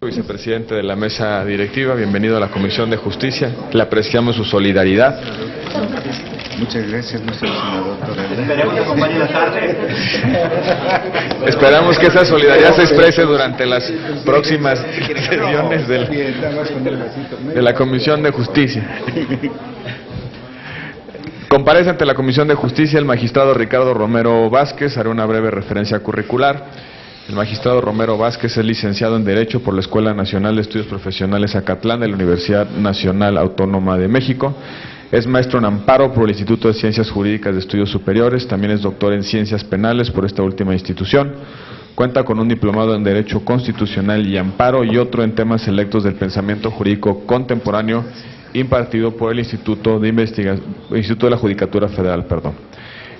Vicepresidente de la mesa directiva, bienvenido a la Comisión de Justicia. Le apreciamos su solidaridad. Muchas gracias, nuestro senador. Esperemos que acompañe la tarde. Esperamos que esa solidaridad se exprese durante las próximas sesiones de la Comisión de Justicia. Comparece ante la Comisión de Justicia el magistrado Ricardo Romero Vázquez. Haré una breve referencia curricular. El magistrado Romero Vázquez es licenciado en Derecho por la Escuela Nacional de Estudios Profesionales Acatlán de la Universidad Nacional Autónoma de México. Es maestro en Amparo por el Instituto de Ciencias Jurídicas de Estudios Superiores. También es doctor en Ciencias Penales por esta última institución. Cuenta con un diplomado en Derecho Constitucional y Amparo y otro en temas selectos del pensamiento jurídico contemporáneo impartido por el Instituto de la Judicatura Federal.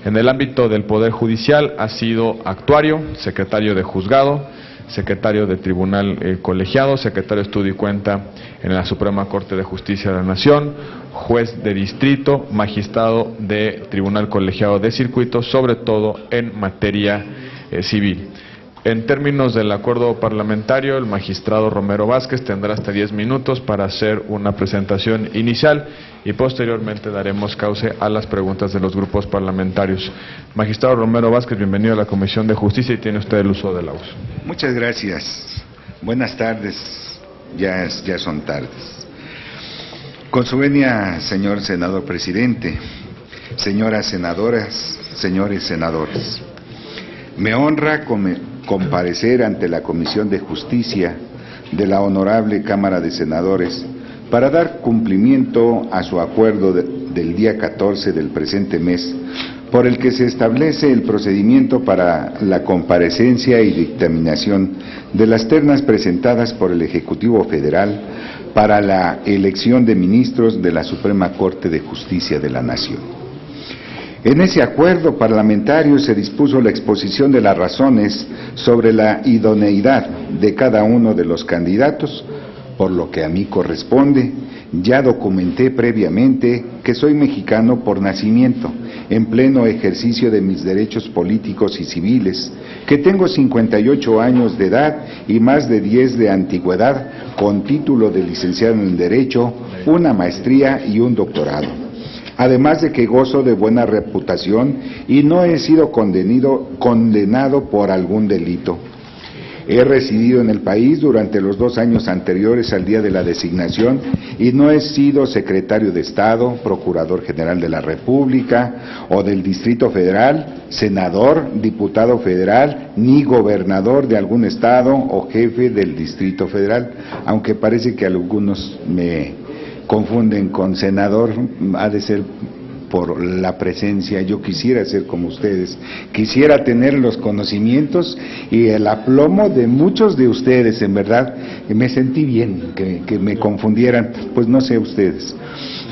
En el ámbito del Poder Judicial ha sido actuario, secretario de juzgado, secretario de tribunal colegiado, secretario de estudio y cuenta en la Suprema Corte de Justicia de la Nación, juez de distrito, magistrado de tribunal colegiado de circuito, sobre todo en materia civil. En términos del acuerdo parlamentario, el magistrado Romero Vázquez tendrá hasta 10 minutos para hacer una presentación inicial y posteriormente daremos cauce a las preguntas de los grupos parlamentarios. Magistrado Romero Vázquez, bienvenido a la Comisión de Justicia y tiene usted el uso de la voz. Muchas gracias. Buenas tardes. Ya son tardes. Con su venia, señor senador presidente, señoras senadoras, señores senadores, me honra comparecer ante la Comisión de Justicia de la Honorable Cámara de Senadores para dar cumplimiento a su acuerdo del día 14 del presente mes, por el que se establece el procedimiento para la comparecencia y dictaminación de las ternas presentadas por el Ejecutivo Federal para la elección de ministros de la Suprema Corte de Justicia de la Nación. En ese acuerdo parlamentario se dispuso la exposición de las razones sobre la idoneidad de cada uno de los candidatos, por lo que a mí corresponde. Ya documenté previamente que soy mexicano por nacimiento, en pleno ejercicio de mis derechos políticos y civiles, que tengo 58 años de edad y más de 10 de antigüedad, con título de licenciado en Derecho, una maestría y un doctorado. Además de que gozo de buena reputación y no he sido condenado por algún delito. He residido en el país durante los 2 años anteriores al día de la designación y no he sido secretario de Estado, Procurador General de la República o del Distrito Federal, senador, diputado federal, ni gobernador de algún estado o jefe del Distrito Federal, aunque parece que algunos me confunden con senador, ha de ser por la presencia. Yo quisiera ser como ustedes, quisiera tener los conocimientos y el aplomo de muchos de ustedes, en verdad, me sentí bien que me confundieran, pues no sé ustedes.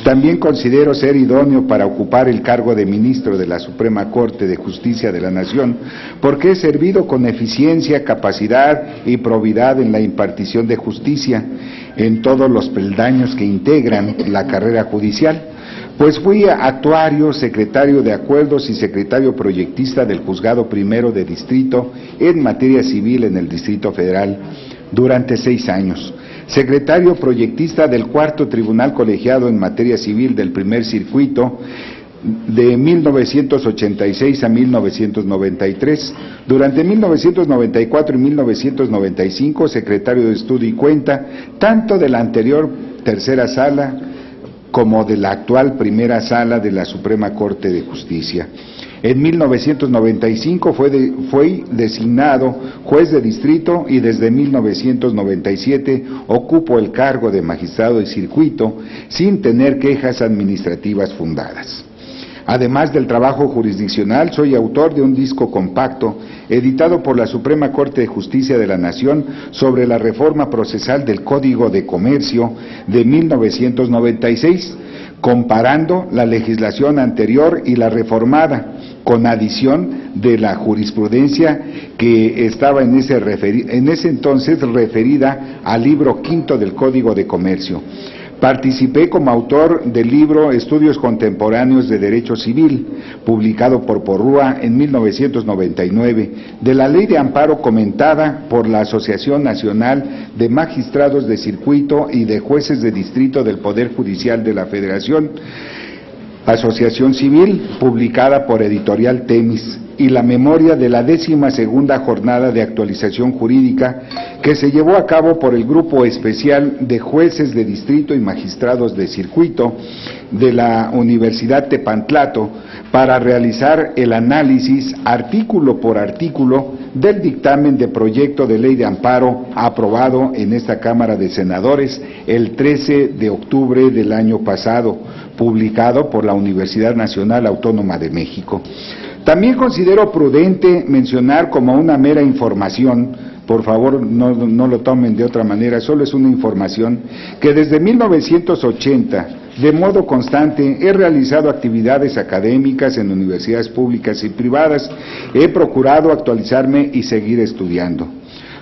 También considero ser idóneo para ocupar el cargo de ministro de la Suprema Corte de Justicia de la Nación, porque he servido con eficiencia, capacidad y probidad en la impartición de justicia en todos los peldaños que integran la carrera judicial, pues fui actuario, secretario de acuerdos y secretario proyectista del Juzgado Primero de Distrito en materia civil en el Distrito Federal durante 6 años. Secretario proyectista del Cuarto Tribunal Colegiado en materia civil del Primer Circuito de 1986 a 1993. Durante 1994 y 1995, secretario de Estudio y Cuenta, tanto de la anterior Tercera Sala como de la actual Primera Sala de la Suprema Corte de Justicia. En 1995 fue designado juez de distrito y desde 1997 ocupo el cargo de magistrado de circuito sin tener quejas administrativas fundadas. Además del trabajo jurisdiccional, soy autor de un disco compacto editado por la Suprema Corte de Justicia de la Nación sobre la reforma procesal del Código de Comercio de 1996, comparando la legislación anterior y la reformada, con adición de la jurisprudencia que estaba en ese entonces referida al libro 5 del Código de Comercio, Participé como autor del libro Estudios Contemporáneos de Derecho Civil, publicado por Porrúa en 1999, de la Ley de Amparo comentada por la Asociación Nacional de Magistrados de Circuito y de Jueces de Distrito del Poder Judicial de la Federación, Asociación Civil, publicada por Editorial Temis, y la memoria de la 12ª Jornada de Actualización Jurídica que se llevó a cabo por el Grupo Especial de Jueces de Distrito y Magistrados de Circuito de la Universidad Tepantlato para realizar el análisis artículo por artículo del dictamen de proyecto de ley de amparo aprobado en esta Cámara de Senadores el 13 de octubre del año pasado, publicado por la Universidad Nacional Autónoma de México. También considero prudente mencionar como una mera información, por favor no lo tomen de otra manera, solo es una información, que desde 1980, de modo constante, he realizado actividades académicas en universidades públicas y privadas, he procurado actualizarme y seguir estudiando.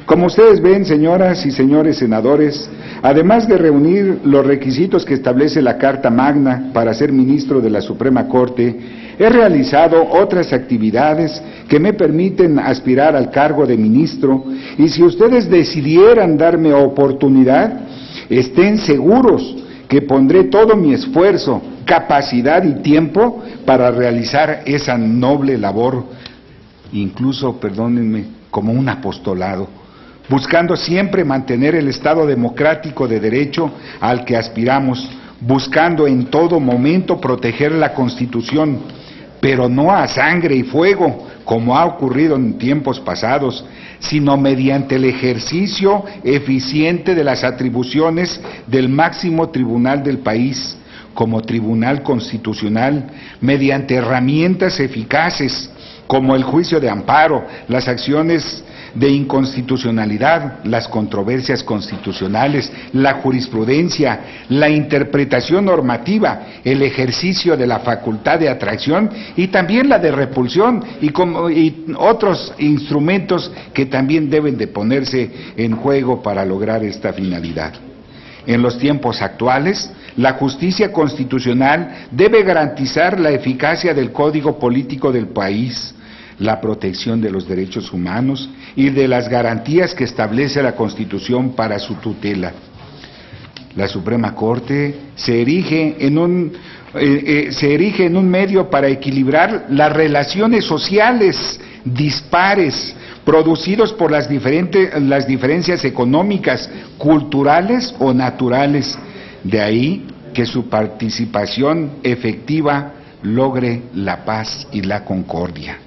Como ustedes ven, señoras y señores senadores, además de reunir los requisitos que establece la Carta Magna para ser ministro de la Suprema Corte, he realizado otras actividades que me permiten aspirar al cargo de ministro, y si ustedes decidieran darme oportunidad, estén seguros que pondré todo mi esfuerzo, capacidad y tiempo para realizar esa noble labor, incluso, perdónenme, como un apostolado, buscando siempre mantener el Estado democrático de derecho al que aspiramos, buscando en todo momento proteger la Constitución, pero no a sangre y fuego, como ha ocurrido en tiempos pasados, sino mediante el ejercicio eficiente de las atribuciones del máximo tribunal del país, como Tribunal Constitucional, mediante herramientas eficaces, como el juicio de amparo, las acciones de inconstitucionalidad, las controversias constitucionales, la jurisprudencia, la interpretación normativa, el ejercicio de la facultad de atracción y también la de repulsión y otros instrumentos que también deben de ponerse en juego para lograr esta finalidad. En los tiempos actuales, la justicia constitucional debe garantizar la eficacia del Código Político del país, la protección de los derechos humanos y de las garantías que establece la Constitución para su tutela. La Suprema Corte se erige en un medio para equilibrar las relaciones sociales dispares producidos por las diferencias económicas, culturales o naturales. De ahí que su participación efectiva logre la paz y la concordia.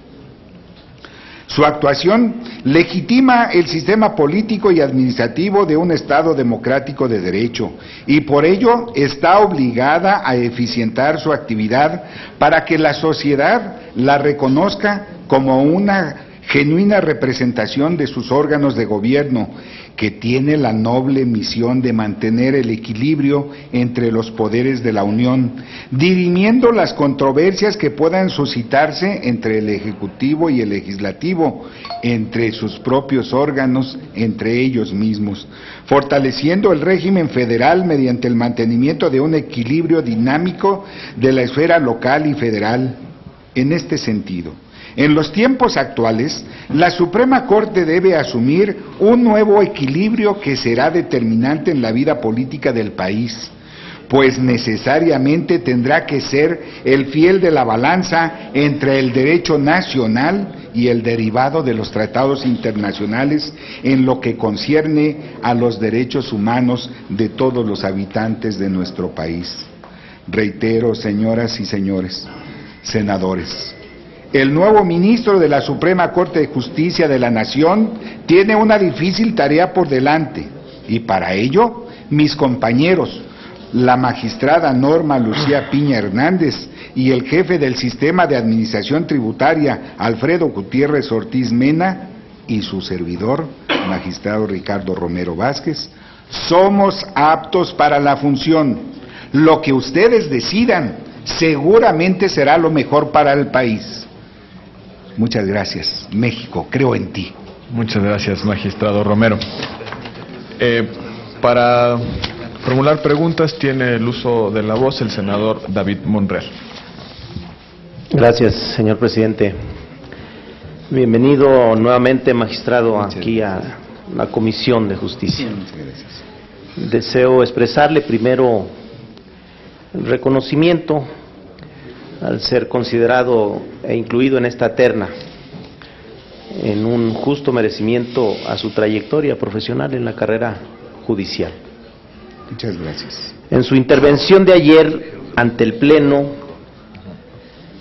Su actuación legitima el sistema político y administrativo de un Estado democrático de derecho y por ello está obligada a eficientar su actividad para que la sociedad la reconozca como una genuina representación de sus órganos de gobierno, que tiene la noble misión de mantener el equilibrio entre los poderes de la Unión, dirimiendo las controversias que puedan suscitarse entre el Ejecutivo y el Legislativo, entre sus propios órganos, entre ellos mismos, fortaleciendo el régimen federal mediante el mantenimiento de un equilibrio dinámico de la esfera local y federal. En este sentido, en los tiempos actuales, la Suprema Corte debe asumir un nuevo equilibrio que será determinante en la vida política del país, pues necesariamente tendrá que ser el fiel de la balanza entre el derecho nacional y el derivado de los tratados internacionales en lo que concierne a los derechos humanos de todos los habitantes de nuestro país. Reitero, señoras y señores senadores, el nuevo ministro de la Suprema Corte de Justicia de la Nación tiene una difícil tarea por delante y para ello mis compañeros, la magistrada Norma Lucía Piña Hernández y el jefe del Sistema de Administración Tributaria, Alfredo Gutiérrez Ortiz Mena, y su servidor, magistrado Ricardo Romero Vázquez, somos aptos para la función. Lo que ustedes decidan seguramente será lo mejor para el país. Muchas gracias, México, creo en ti. Muchas gracias, magistrado Romero. Para Formular preguntas tiene el uso de la voz el senador David Monreal. Gracias, señor presidente. Bienvenido nuevamente, magistrado, aquí a la Comisión de Justicia. Muchas gracias. Deseo expresarle primero el reconocimiento al ser considerado e incluido en esta terna, en un justo merecimiento a su trayectoria profesional en la carrera judicial. Muchas gracias. En su intervención de ayer ante el Pleno,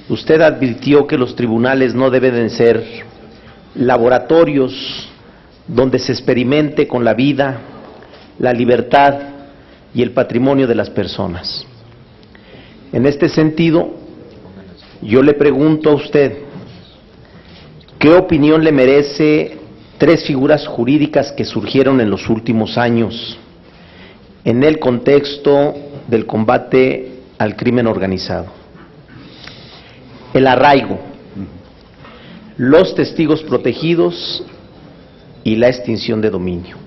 usted advirtió que los tribunales no deben de ser laboratorios donde se experimente con la vida, la libertad y el patrimonio de las personas. En este sentido, yo le pregunto a usted, ¿qué opinión le merece tres figuras jurídicas que surgieron en los últimos años en el contexto del combate al crimen organizado? El arraigo, los testigos protegidos y la extinción de dominio.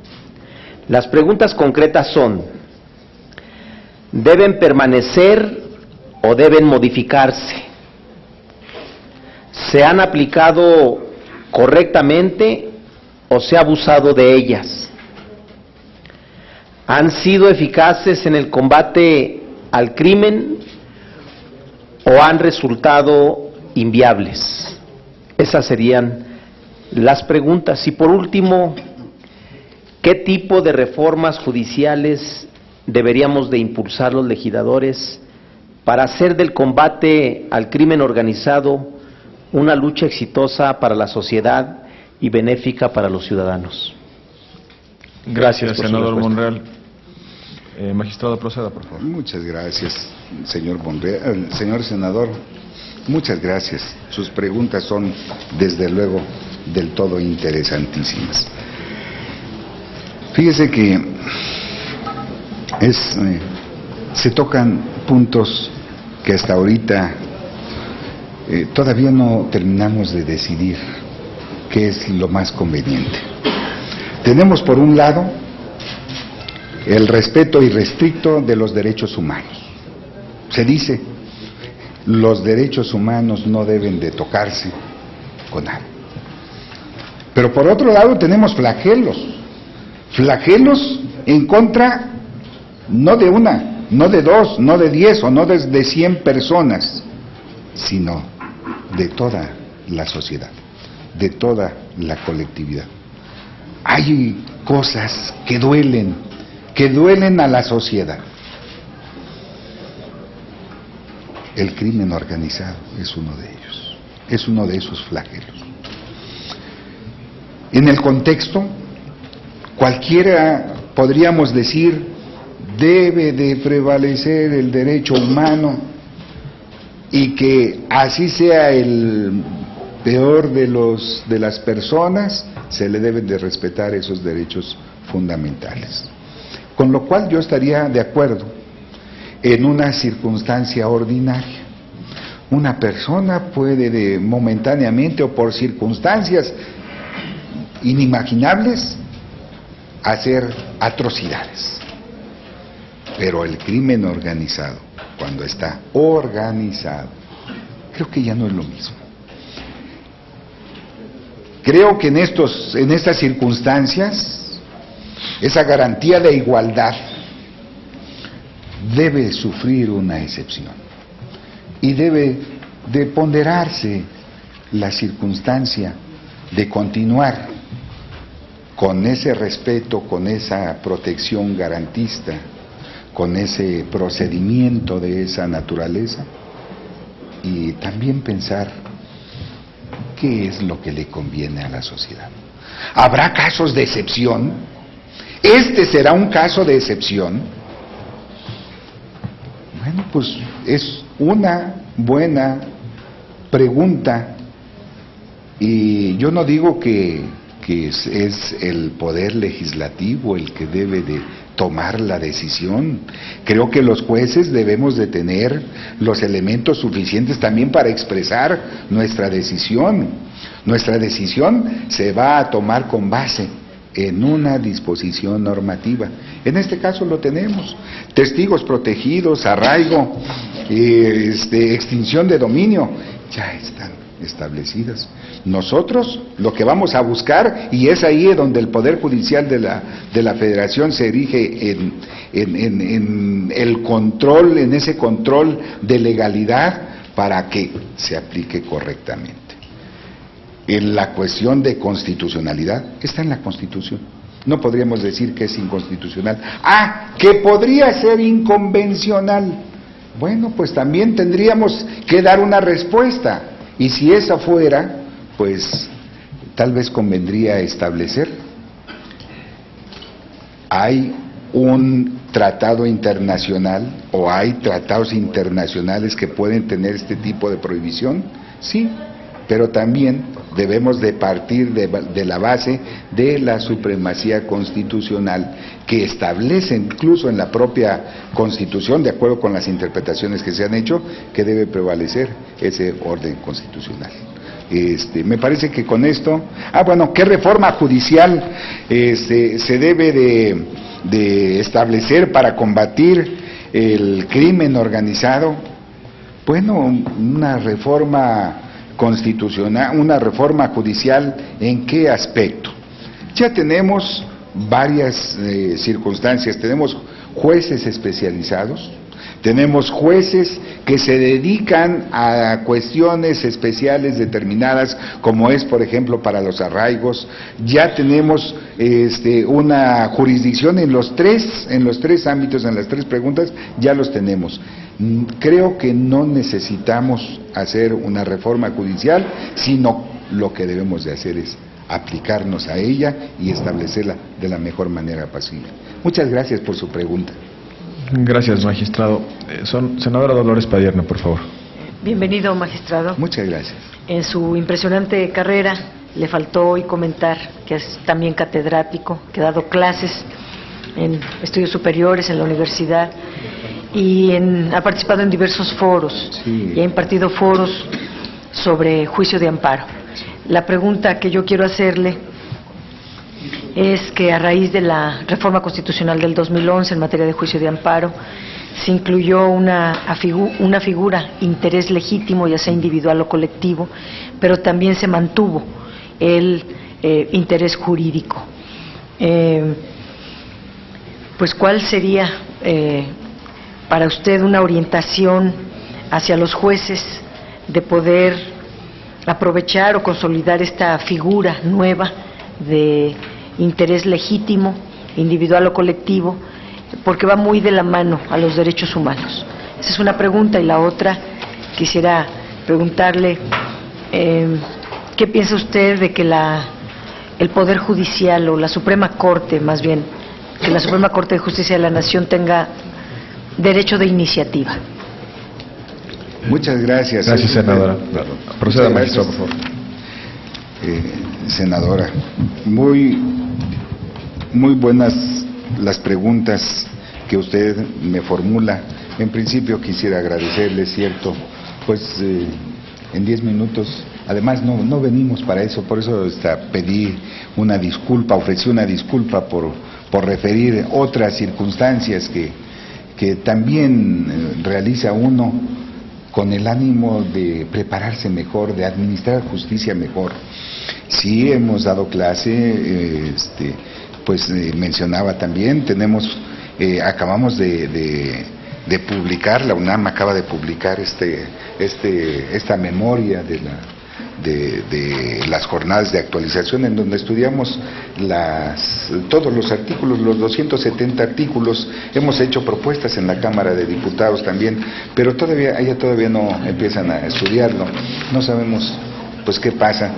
Las preguntas concretas son: ¿deben permanecer o deben modificarse? ¿Se han aplicado correctamente o se ha abusado de ellas? ¿Han sido eficaces en el combate al crimen o han resultado inviables? Esas serían las preguntas. Y por último, ¿qué tipo de reformas judiciales deberíamos de impulsar los legisladores para hacer del combate al crimen organizado una lucha exitosa para la sociedad y benéfica para los ciudadanos? Gracias, por su senador respuesta. Monreal. Magistrado, proceda, por favor. Muchas gracias, señor Monreal. Señor senador, muchas gracias. Sus preguntas son, desde luego, del todo interesantísimas. Fíjese que se tocan puntos que hasta ahorita todavía no terminamos de decidir qué es lo más conveniente. Tenemos, por un lado, el respeto irrestricto de los derechos humanos. Se dice, los derechos humanos no deben de tocarse con nada. Pero por otro lado tenemos flagelos en contra no de una, no de dos, no de 10 o no de 100 personas, sino de toda la sociedad, de toda la colectividad. Hay cosas que duelen a la sociedad. El crimen organizado es uno de ellos, es uno de esos flagelos. En el contexto, cualquiera podríamos decir, debe de prevalecer el derecho humano y que así sea el peor de las personas, se le deben de respetar esos derechos fundamentales. Con lo cual yo estaría de acuerdo en una circunstancia ordinaria. Una persona puede momentáneamente o por circunstancias inimaginables hacer atrocidades. Pero el crimen organizado, cuando está organizado, creo que ya no es lo mismo. Creo que en estas circunstancias, esa garantía de igualdad debe sufrir una excepción y debe de ponderarse la circunstancia de continuar con ese respeto, con esa protección garantista, con ese procedimiento de esa naturaleza, y también pensar qué es lo que le conviene a la sociedad. ¿Habrá casos de excepción? ¿Este será un caso de excepción? Bueno, pues es una buena pregunta, y yo no digo que es el poder legislativo el que debe de tomar la decisión. Creo que los jueces debemos de tener los elementos suficientes también para expresar nuestra decisión. Nuestra decisión se va a tomar con base en una disposición normativa. En este caso lo tenemos: testigos protegidos, arraigo, extinción de dominio, ya están establecidas. Nosotros lo que vamos a buscar, y es ahí donde el Poder Judicial de la Federación se erige en el control, en ese control de legalidad para que se aplique correctamente. En la cuestión de constitucionalidad, está en la Constitución. No podríamos decir que es inconstitucional. Que podría ser inconvencional. Bueno, pues también tendríamos que dar una respuesta. Y si esa fuera, pues tal vez convendría establecer: hay un tratado internacional o hay tratados internacionales que pueden tener este tipo de prohibición, sí, pero también debemos de partir de la base de la supremacía constitucional, que establece incluso en la propia Constitución, de acuerdo con las interpretaciones que se han hecho, que debe prevalecer ese orden constitucional. Me parece que con esto, ¿qué reforma judicial se debe de establecer para combatir el crimen organizado? Bueno, una reforma constitucional, una reforma judicial, ¿en qué aspecto? Ya tenemos varias circunstancias. Tenemos jueces especializados, tenemos jueces que se dedican a cuestiones especiales determinadas, como es, por ejemplo, para los arraigos. Ya tenemos una jurisdicción en los tres ámbitos, en las tres preguntas, ya los tenemos. Creo que no necesitamos hacer una reforma judicial, sino lo que debemos de hacer es aplicarnos a ella y establecerla de la mejor manera posible. Muchas gracias por su pregunta. Gracias, magistrado. Senadora Dolores Padierna, por favor. Bienvenido, magistrado. Muchas gracias. En su impresionante carrera le faltó hoy comentar que es también catedrático, que ha dado clases en estudios superiores en la universidad y ha participado en diversos foros, sí, y ha impartido foros sobre juicio de amparo. La pregunta que yo quiero hacerle es que a raíz de la reforma constitucional del 2011 en materia de juicio de amparo se incluyó una figura, interés legítimo, ya sea individual o colectivo, pero también se mantuvo el interés jurídico. Pues, ¿cuál sería para usted una orientación hacia los jueces de poder aprovechar o consolidar esta figura nueva de interés legítimo, individual o colectivo, porque va muy de la mano a los derechos humanos? Esa es una pregunta. Y la otra, quisiera preguntarle, ¿qué piensa usted de que el Poder Judicial, o la Suprema Corte, más bien, que la Suprema Corte de Justicia de la Nación tenga derecho de iniciativa? Muchas gracias. Gracias, senadora. Proceda, magistrado, por favor. Senadora, muy buenas las preguntas que usted me formula. En principio quisiera agradecerle, cierto, pues en 10 minutos, además no venimos para eso, por eso pedí una disculpa, ofrecí una disculpa por referir otras circunstancias que también realiza uno con el ánimo de prepararse mejor, de administrar justicia mejor. Sí, hemos dado clase, mencionaba también, acabamos de publicar, la UNAM acaba de publicar esta memoria de las jornadas de actualización, en donde estudiamos todos los artículos, los 270 artículos. Hemos hecho propuestas en la Cámara de Diputados también, pero ella todavía no empiezan a estudiarlo. No sabemos pues qué pasa.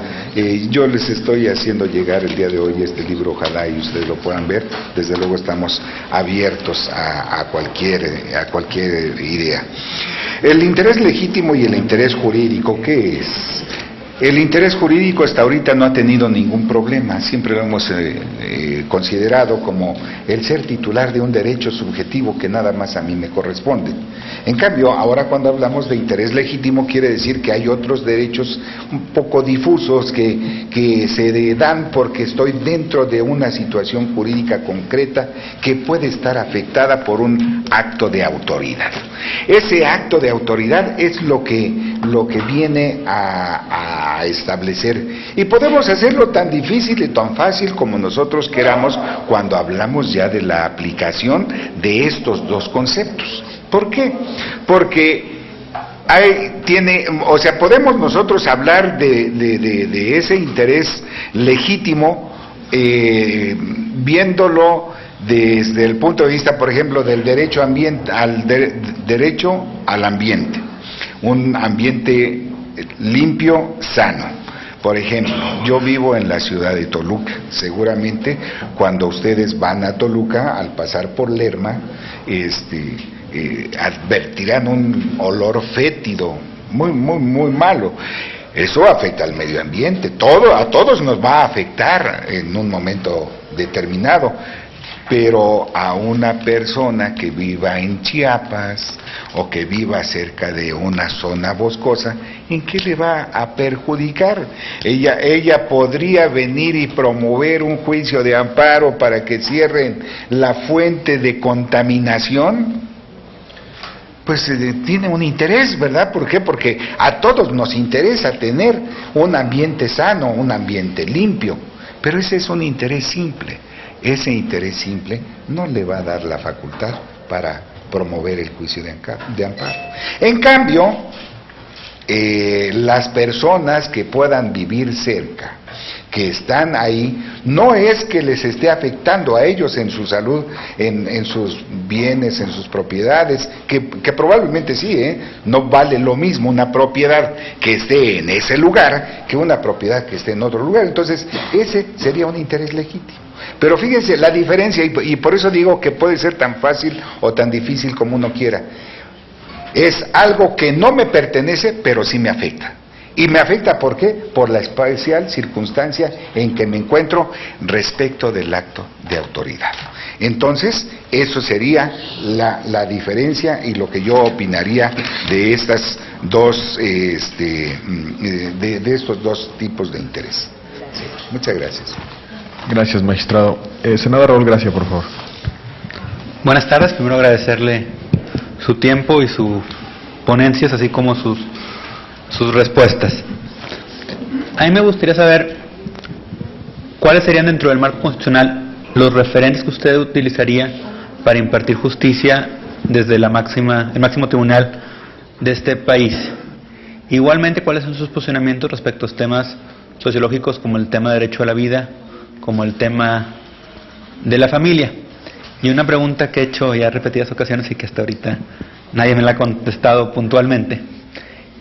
Yo les estoy haciendo llegar el día de hoy este libro, ojalá y ustedes lo puedan ver. Desde luego estamos abiertos a cualquier idea. El interés legítimo y el interés jurídico, ¿qué es? El interés jurídico hasta ahorita no ha tenido ningún problema, siempre lo hemos considerado como el ser titular de un derecho subjetivo que nada más a mí me corresponde. En cambio, ahora cuando hablamos de interés legítimo quiere decir que hay otros derechos un poco difusos que que se dan porque estoy dentro de una situación jurídica concreta que puede estar afectada por un acto de autoridad. Ese acto de autoridad es lo que viene a establecer, y podemos hacerlo tan difícil y tan fácil como nosotros queramos cuando hablamos ya de la aplicación de estos dos conceptos. ¿Por qué? Porque podemos nosotros hablar de ese interés legítimo viéndolo desde el punto de vista, por ejemplo, del derecho al ambiente, un ambiente limpio, sano. Por ejemplo, yo vivo en la ciudad de Toluca. Seguramente cuando ustedes van a Toluca, al pasar por Lerma, advertirán un olor fétido, muy, muy, muy malo. Eso afecta al medio ambiente, a todos nos va a afectar en un momento determinado, pero a una persona que viva en Chiapas o que viva cerca de una zona boscosa, ¿en qué le va a perjudicar? Ella podría venir y promover un juicio de amparo para que cierren la fuente de contaminación. Pues tiene un interés, ¿verdad? ¿Por qué? Porque a todos nos interesa tener un ambiente sano, un ambiente limpio, pero ese es un interés simple. Ese interés simple no le va a dar la facultad para promover el juicio de amparo. En cambio, las personas que puedan vivir cerca, que están ahí, no es que les esté afectando a ellos en su salud, en sus bienes, en sus propiedades, que probablemente sí, no vale lo mismo una propiedad que esté en ese lugar que una propiedad que esté en otro lugar. Entonces, ese sería un interés legítimo. Pero fíjense la diferencia, y por eso digo que puede ser tan fácil o tan difícil como uno quiera. Es algo que no me pertenece, pero sí me afecta. ¿Y me afecta por qué? Por la especial circunstancia en que me encuentro respecto del acto de autoridad. Entonces, eso sería la diferencia y lo que yo opinaría de estas dos, de estos dos tipos de interés. Sí, muchas gracias. Gracias, magistrado. Senador Raúl Gracia, por favor. Buenas tardes. Primero agradecerle su tiempo y sus ponencias, así como sus respuestas. A mí me gustaría saber cuáles serían, dentro del marco constitucional, los referentes que usted utilizaría para impartir justicia desde el máximo tribunal de este país. Igualmente, cuáles son sus posicionamientos respecto a temas sociológicos como el tema de derecho a la vida, como el tema de la familia. Y una pregunta que he hecho ya repetidas ocasiones y que hasta ahorita nadie me la ha contestado puntualmente,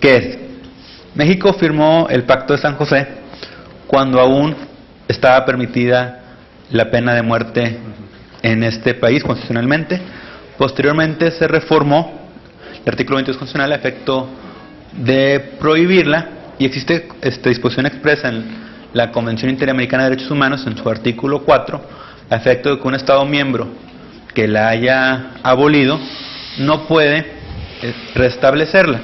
que es: México firmó el Pacto de San José cuando aún estaba permitida la pena de muerte en este país constitucionalmente. Posteriormente se reformó el artículo 22 constitucional a efecto de prohibirla, y existe disposición expresa en la Convención Interamericana de Derechos Humanos, en su artículo 4, a efecto de que un Estado miembro que la haya abolido no puede restablecerla.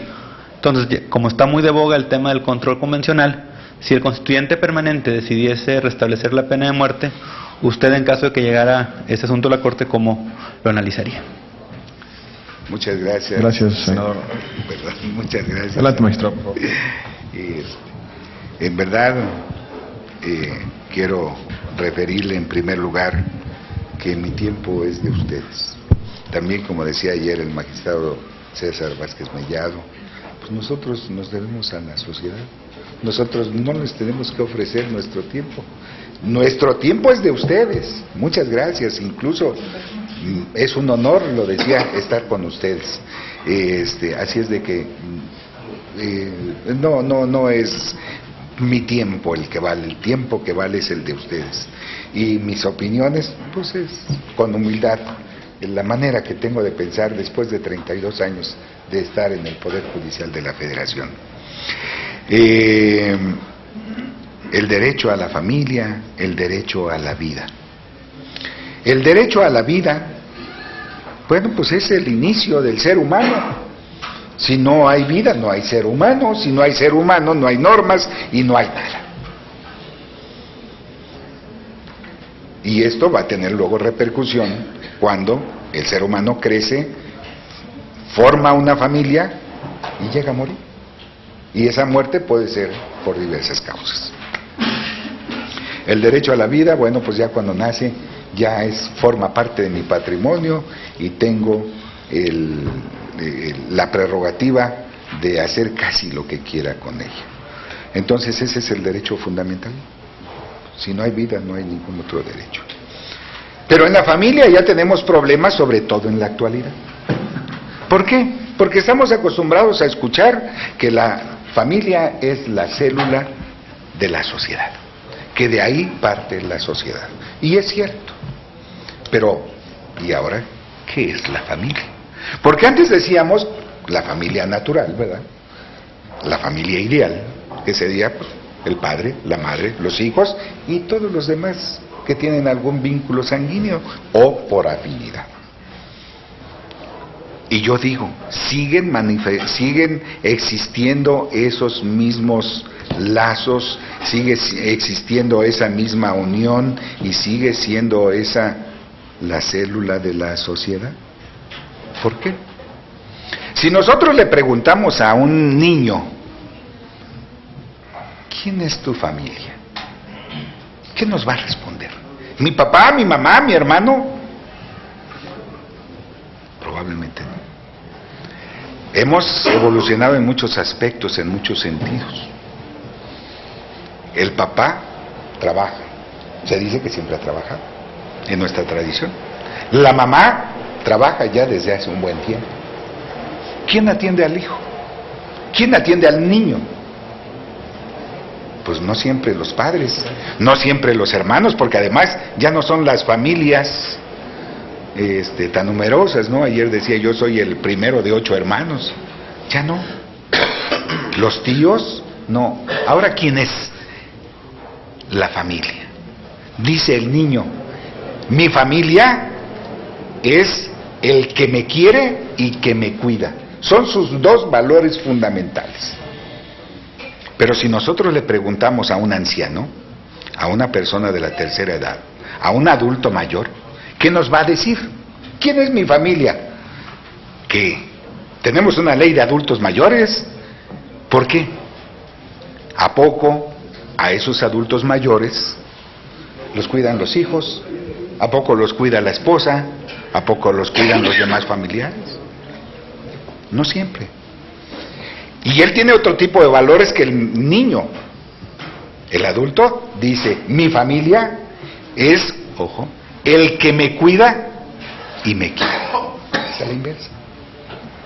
Entonces, como está muy de boga el tema del control convencional, si el constituyente permanente decidiese restablecer la pena de muerte, usted, en caso de que llegara ese asunto a la Corte, ¿cómo lo analizaría? Muchas gracias. Gracias, senador. Muchas gracias. Adelante, magistrado, por favor. En verdad, quiero referirle en primer lugar que mi tiempo es de ustedes. También, como decía ayer el magistrado César Vázquez Mellado, pues nosotros nos debemos a la sociedad. Nosotros no les tenemos que ofrecer nuestro tiempo. Nuestro tiempo es de ustedes. Muchas gracias. Incluso es un honor, lo decía, estar con ustedes. Así es de que no es mi tiempo el que vale, el tiempo que vale es el de ustedes. Y mis opiniones, pues es con humildad, la manera que tengo de pensar después de 32 años de estar en el Poder Judicial de la Federación. El derecho a la familia, el derecho a la vida. El derecho a la vida, bueno, pues es el inicio del ser humano. Si no hay vida, no hay ser humano. Si no hay ser humano, no hay normas y no hay nada. Y esto va a tener luego repercusión cuando el ser humano crece, forma una familia y llega a morir. Y esa muerte puede ser por diversas causas. El derecho a la vida, bueno, pues ya cuando nace ya forma parte de mi patrimonio y tengo la prerrogativa de hacer casi lo que quiera con ella. Entonces ese es el derecho fundamental. Si no hay vida, no hay ningún otro derecho. Pero en la familia ya tenemos problemas, sobre todo en la actualidad. ¿Por qué? Porque estamos acostumbrados a escuchar que la familia es la célula de la sociedad, que de ahí parte la sociedad. Y es cierto. Pero, ¿y ahora qué es la familia? Porque antes decíamos la familia natural, ¿verdad? La familia ideal, que sería pues, el padre, la madre, los hijos y todos los demás que tienen algún vínculo sanguíneo o por afinidad. Y yo digo, siguen existiendo esos mismos lazos, sigue existiendo esa misma unión y sigue siendo esa la célula de la sociedad. ¿Por qué? Si nosotros le preguntamos a un niño, ¿quién es tu familia? ¿Qué nos va a responder? ¿Mi papá, mi mamá, mi hermano? Probablemente no. Hemos evolucionado en muchos aspectos, en muchos sentidos. El papá trabaja, se dice que siempre ha trabajado, en nuestra tradición. La mamá trabaja ya desde hace un buen tiempo. ¿Quién atiende al hijo? ¿Quién atiende al niño? Pues no siempre los padres, no siempre los hermanos, porque además ya no son las familias tan numerosas, ¿no? Ayer decía yo soy el primero de 8 hermanos. Ya no. Los tíos, no. Ahora, ¿quién es la familia? Dice el niño, mi familia es el que me quiere y que me cuida. Son sus dos valores fundamentales. Pero si nosotros le preguntamos a un anciano, a una persona de la tercera edad, a un adulto mayor, ¿qué nos va a decir? ¿Quién es mi familia? ¿Que tenemos una ley de adultos mayores? ¿Por qué? ¿A poco a esos adultos mayores los cuidan los hijos? ¿A poco los cuida la esposa? ¿A poco los cuidan los demás familiares? No siempre. Y él tiene otro tipo de valores que el niño. El adulto dice, mi familia es, ojo, el que me cuida y me quiere. Es a la inversa.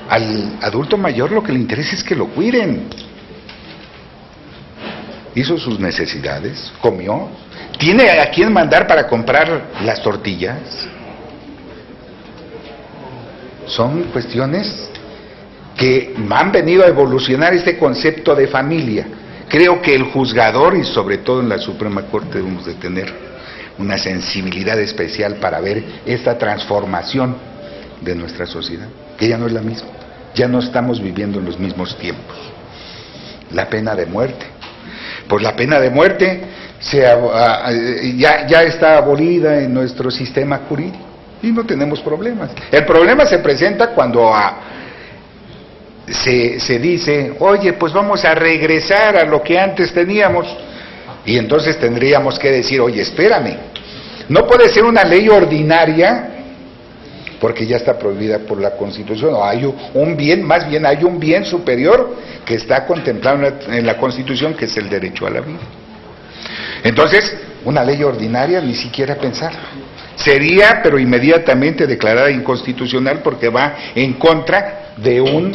Al adulto mayor lo que le interesa es que lo cuiden. Hizo sus necesidades, comió, tiene a quien mandar para comprar las tortillas. Son cuestiones que han venido a evolucionar este concepto de familia. Creo que el juzgador, y sobre todo en la Suprema Corte, debemos de tener una sensibilidad especial para ver esta transformación de nuestra sociedad, que ya no es la misma, ya no estamos viviendo en los mismos tiempos. La pena de muerte, pues la pena de muerte ya está abolida en nuestro sistema jurídico y no tenemos problemas. El problema se presenta cuando se dice, oye, pues vamos a regresar a lo que antes teníamos, y entonces tendríamos que decir, oye, espérame, no puede ser una ley ordinaria porque ya está prohibida por la Constitución, o hay un bien, más bien hay un bien superior que está contemplado en la Constitución, que es el derecho a la vida. Entonces, una ley ordinaria ni siquiera pensarlo. Sería, pero inmediatamente declarada inconstitucional porque va en contra de un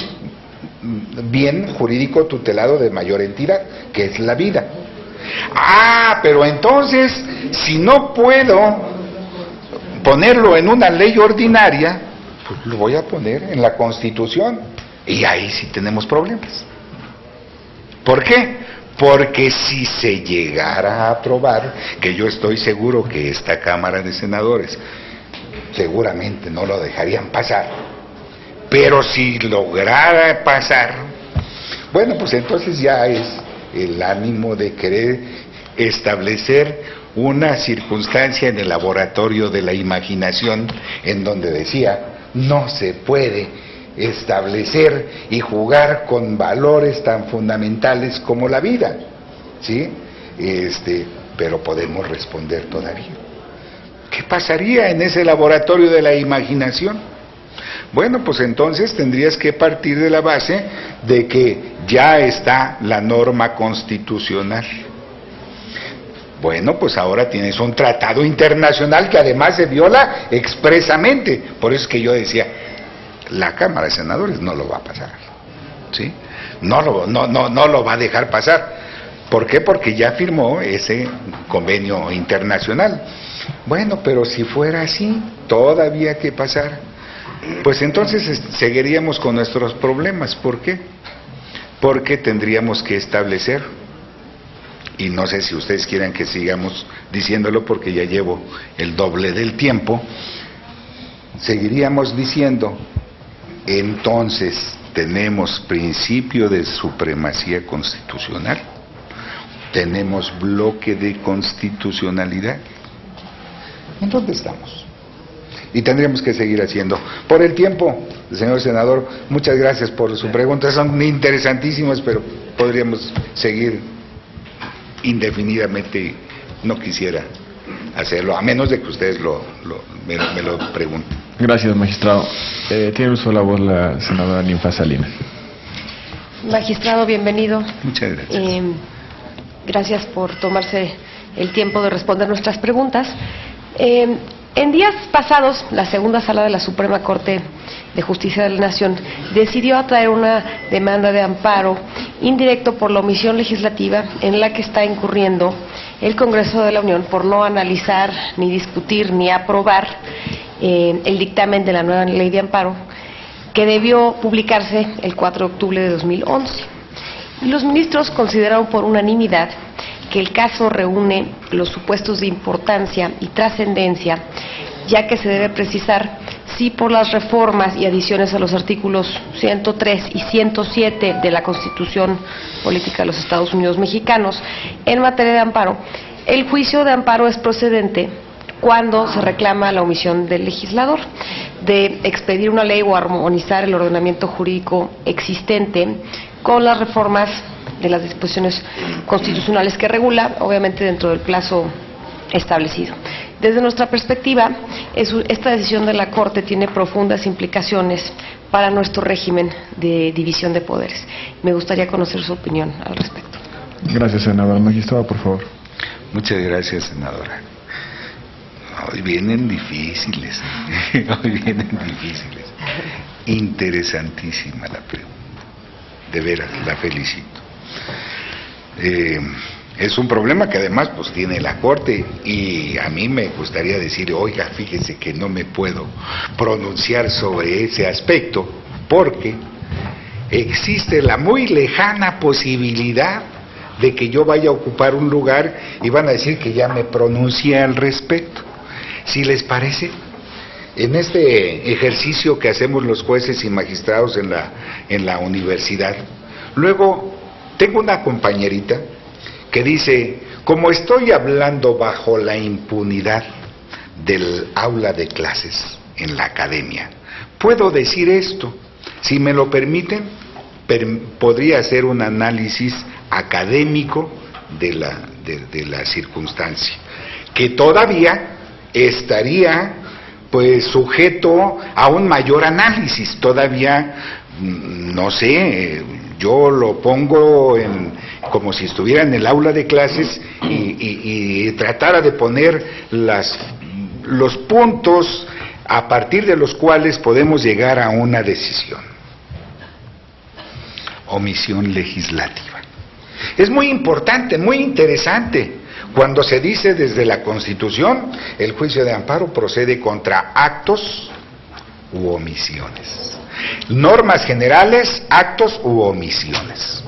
bien jurídico tutelado de mayor entidad, que es la vida. Pero entonces, si no puedo ponerlo en una ley ordinaria, pues lo voy a poner en la Constitución, y ahí sí tenemos problemas. ¿Por qué? Porque si se llegara a aprobar, que yo estoy seguro que esta Cámara de Senadores seguramente no lo dejarían pasar, pero si lograra pasar, bueno, pues entonces ya es el ánimo de querer establecer una circunstancia en el laboratorio de la imaginación en donde decía, no se puede establecer y jugar con valores tan fundamentales como la vida, ¿sí? Pero podemos responder todavía. ¿Qué pasaría en ese laboratorio de la imaginación? Bueno, pues entonces tendrías que partir de la base de que ya está la norma constitucional. Bueno, pues ahora tienes un tratado internacional que además se viola expresamente. Por eso es que yo decía, la Cámara de Senadores no lo va a pasar, ¿sí? No lo va a dejar pasar. ¿Por qué? Porque ya firmó ese convenio internacional. Bueno, pero si fuera así, todavía que pasar, pues entonces seguiríamos con nuestros problemas. ¿Por qué? Porque tendríamos que establecer, y no sé si ustedes quieran que sigamos diciéndolo porque ya llevo el doble del tiempo, seguiríamos diciendo, entonces tenemos principio de supremacía constitucional, tenemos bloque de constitucionalidad. ¿En dónde estamos? Y tendríamos que seguir haciendo. Por el tiempo, señor senador, muchas gracias por su pregunta, son interesantísimas, pero podríamos seguir indefinidamente. No quisiera hacerlo, a menos de que ustedes me lo pregunten. Gracias, magistrado. Tiene uso de la voz la senadora Ninfa Salinas. Magistrado, bienvenido. Muchas gracias. Gracias por tomarse el tiempo de responder nuestras preguntas. En días pasados, la segunda sala de la Suprema Corte de Justicia de la Nación decidió atraer una demanda de amparo indirecto por la omisión legislativa en la que está incurriendo el Congreso de la Unión por no analizar, ni discutir, ni aprobar el dictamen de la nueva ley de amparo que debió publicarse el 4 de octubre de 2011. Y los ministros consideraron por unanimidad que el caso reúne los supuestos de importancia y trascendencia, ya que se debe precisar si por las reformas y adiciones a los artículos 103 y 107 de la Constitución Política de los Estados Unidos Mexicanos en materia de amparo, el juicio de amparo es procedente cuando se reclama la omisión del legislador de expedir una ley o armonizar el ordenamiento jurídico existente con las reformas de las disposiciones constitucionales que regula, obviamente dentro del plazo establecido. Desde nuestra perspectiva, esta decisión de la Corte tiene profundas implicaciones para nuestro régimen de división de poderes. Me gustaría conocer su opinión al respecto. Gracias, senador. Magistrado, por favor. Muchas gracias, senadora. Hoy vienen difíciles, hoy vienen difíciles. Interesantísima la pregunta. De veras, la felicito. Es un problema que además pues tiene la Corte, y a mí me gustaría decir, oiga, fíjese que no me puedo pronunciar sobre ese aspecto porque existe la muy lejana posibilidad de que yo vaya a ocupar un lugar y van a decir que ya me pronuncié al respecto. Si les parece, en este ejercicio que hacemos los jueces y magistrados en la universidad, luego tengo una compañerita que dice, como estoy hablando bajo la impunidad del aula de clases en la academia, puedo decir esto, si me lo permiten, podría hacer un análisis académico de la circunstancia, que todavía estaría pues sujeto a un mayor análisis, todavía no sé, yo lo pongo como si estuviera en el aula de clases y tratara de poner los puntos a partir de los cuales podemos llegar a una decisión. Omisión legislativa. Es muy importante, muy interesante. Cuando se dice desde la Constitución, el juicio de amparo procede contra actos u omisiones. Normas generales, actos u omisiones.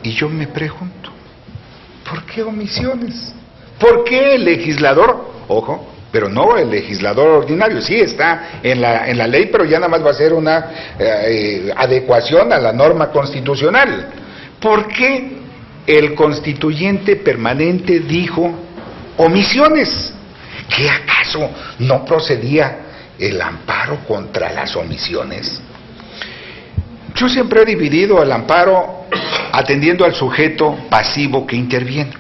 Y yo me pregunto, ¿por qué omisiones? ¿Por qué el legislador, ojo, pero no el legislador ordinario, sí está en la ley, pero ya nada más va a ser una adecuación a la norma constitucional? ¿Por qué el constituyente permanente dijo omisiones. ¿Qué acaso no procedía el amparo contra las omisiones? Yo siempre he dividido el amparo atendiendo al sujeto pasivo que interviene.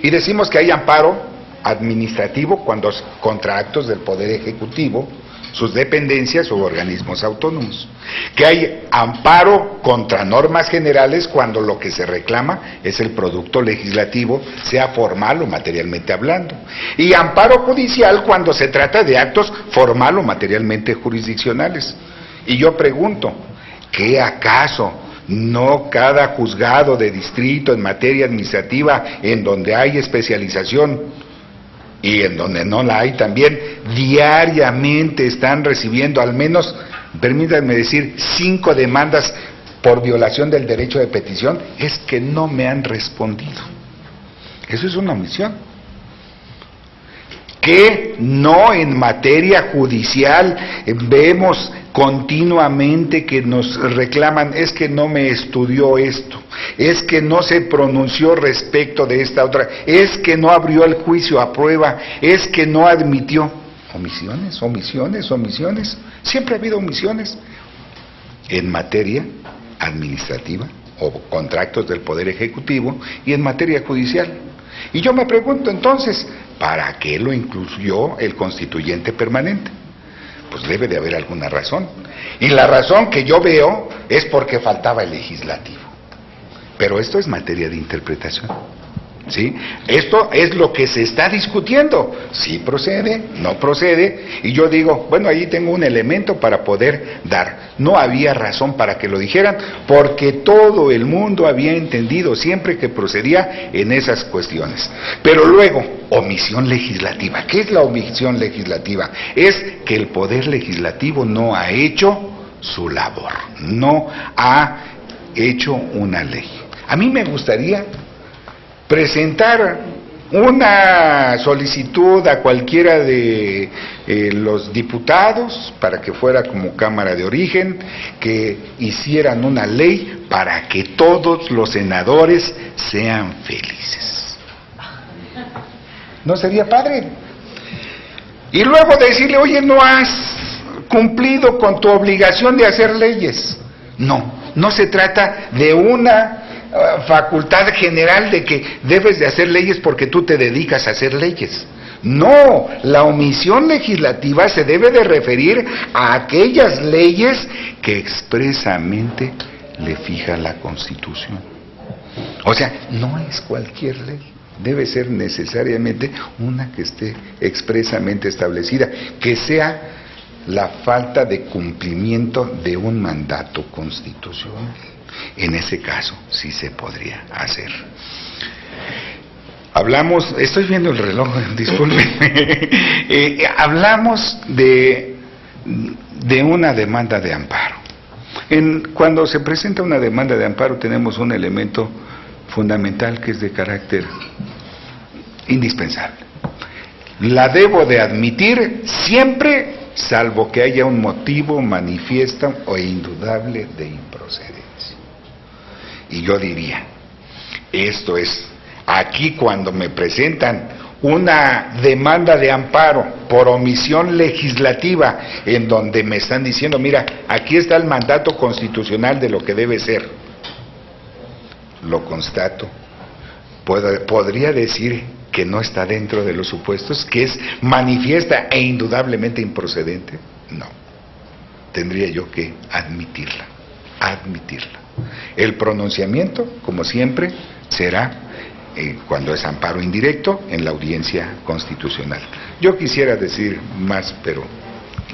Y decimos que hay amparo administrativo cuando es contra actos del Poder Ejecutivo, sus dependencias o organismos autónomos. Que hay amparo contra normas generales cuando lo que se reclama es el producto legislativo, sea formal o materialmente hablando. Y amparo judicial cuando se trata de actos formal o materialmente jurisdiccionales. Y yo pregunto, ¿qué acaso no cada juzgado de distrito en materia administrativa en donde hay especialización y en donde no la hay también, diariamente están recibiendo al menos, permítanme decir, 5 demandas por violación del derecho de petición? Es que no me han respondido. Eso es una omisión. Que no en materia judicial vemos continuamente que nos reclaman, es que no me estudió esto, es que no se pronunció respecto de esta otra, es que no abrió el juicio a prueba, es que no admitió. Omisiones, omisiones, omisiones. Siempre ha habido omisiones en materia administrativa o contratos del Poder Ejecutivo y en materia judicial. Y yo me pregunto entonces, ¿para qué lo incluyó el constituyente permanente? Pues debe de haber alguna razón. Y la razón que yo veo es porque faltaba el legislativo. Pero esto es materia de interpretación, ¿sí? Esto es lo que se está discutiendo. Sí procede, no procede. Y yo digo, bueno, ahí tengo un elemento para poder dar. No había razón para que lo dijeran, porque todo el mundo había entendido siempre que procedía en esas cuestiones. Pero luego, omisión legislativa. ¿Qué es la omisión legislativa? Es que el Poder Legislativo no ha hecho su labor, no ha hecho una ley. A mí me gustaría presentar una solicitud a cualquiera de los diputados para que fuera como Cámara de Origen, que hicieran una ley para que todos los senadores sean felices. ¿No sería padre? Y luego decirle, oye, no has cumplido con tu obligación de hacer leyes. No, no se trata de una facultad general de que debes de hacer leyes porque tú te dedicas a hacer leyes. No, la omisión legislativa se debe de referir a aquellas leyes que expresamente le fija la Constitución. O sea, no es cualquier ley, debe ser necesariamente una que esté expresamente establecida, que sea la falta de cumplimiento de un mandato constitucional. En ese caso sí se podría hacer. Hablamos, estoy viendo el reloj, discúlpenme, hablamos de una demanda de amparo. Cuando se presenta una demanda de amparo tenemos un elemento fundamental que es de carácter indispensable. La debo de admitir siempre, salvo que haya un motivo manifiesto o indudable de improcedencia. Y yo diría, esto es, aquí cuando me presentan una demanda de amparo por omisión legislativa, en donde me están diciendo, mira, aquí está el mandato constitucional de lo que debe ser, lo constato, podría decir que no está dentro de los supuestos, que es manifiesta e indudablemente improcedente. No, tendría yo que admitirla. El pronunciamiento, como siempre, será cuando es amparo indirecto en la audiencia constitucional. Yo quisiera decir más, pero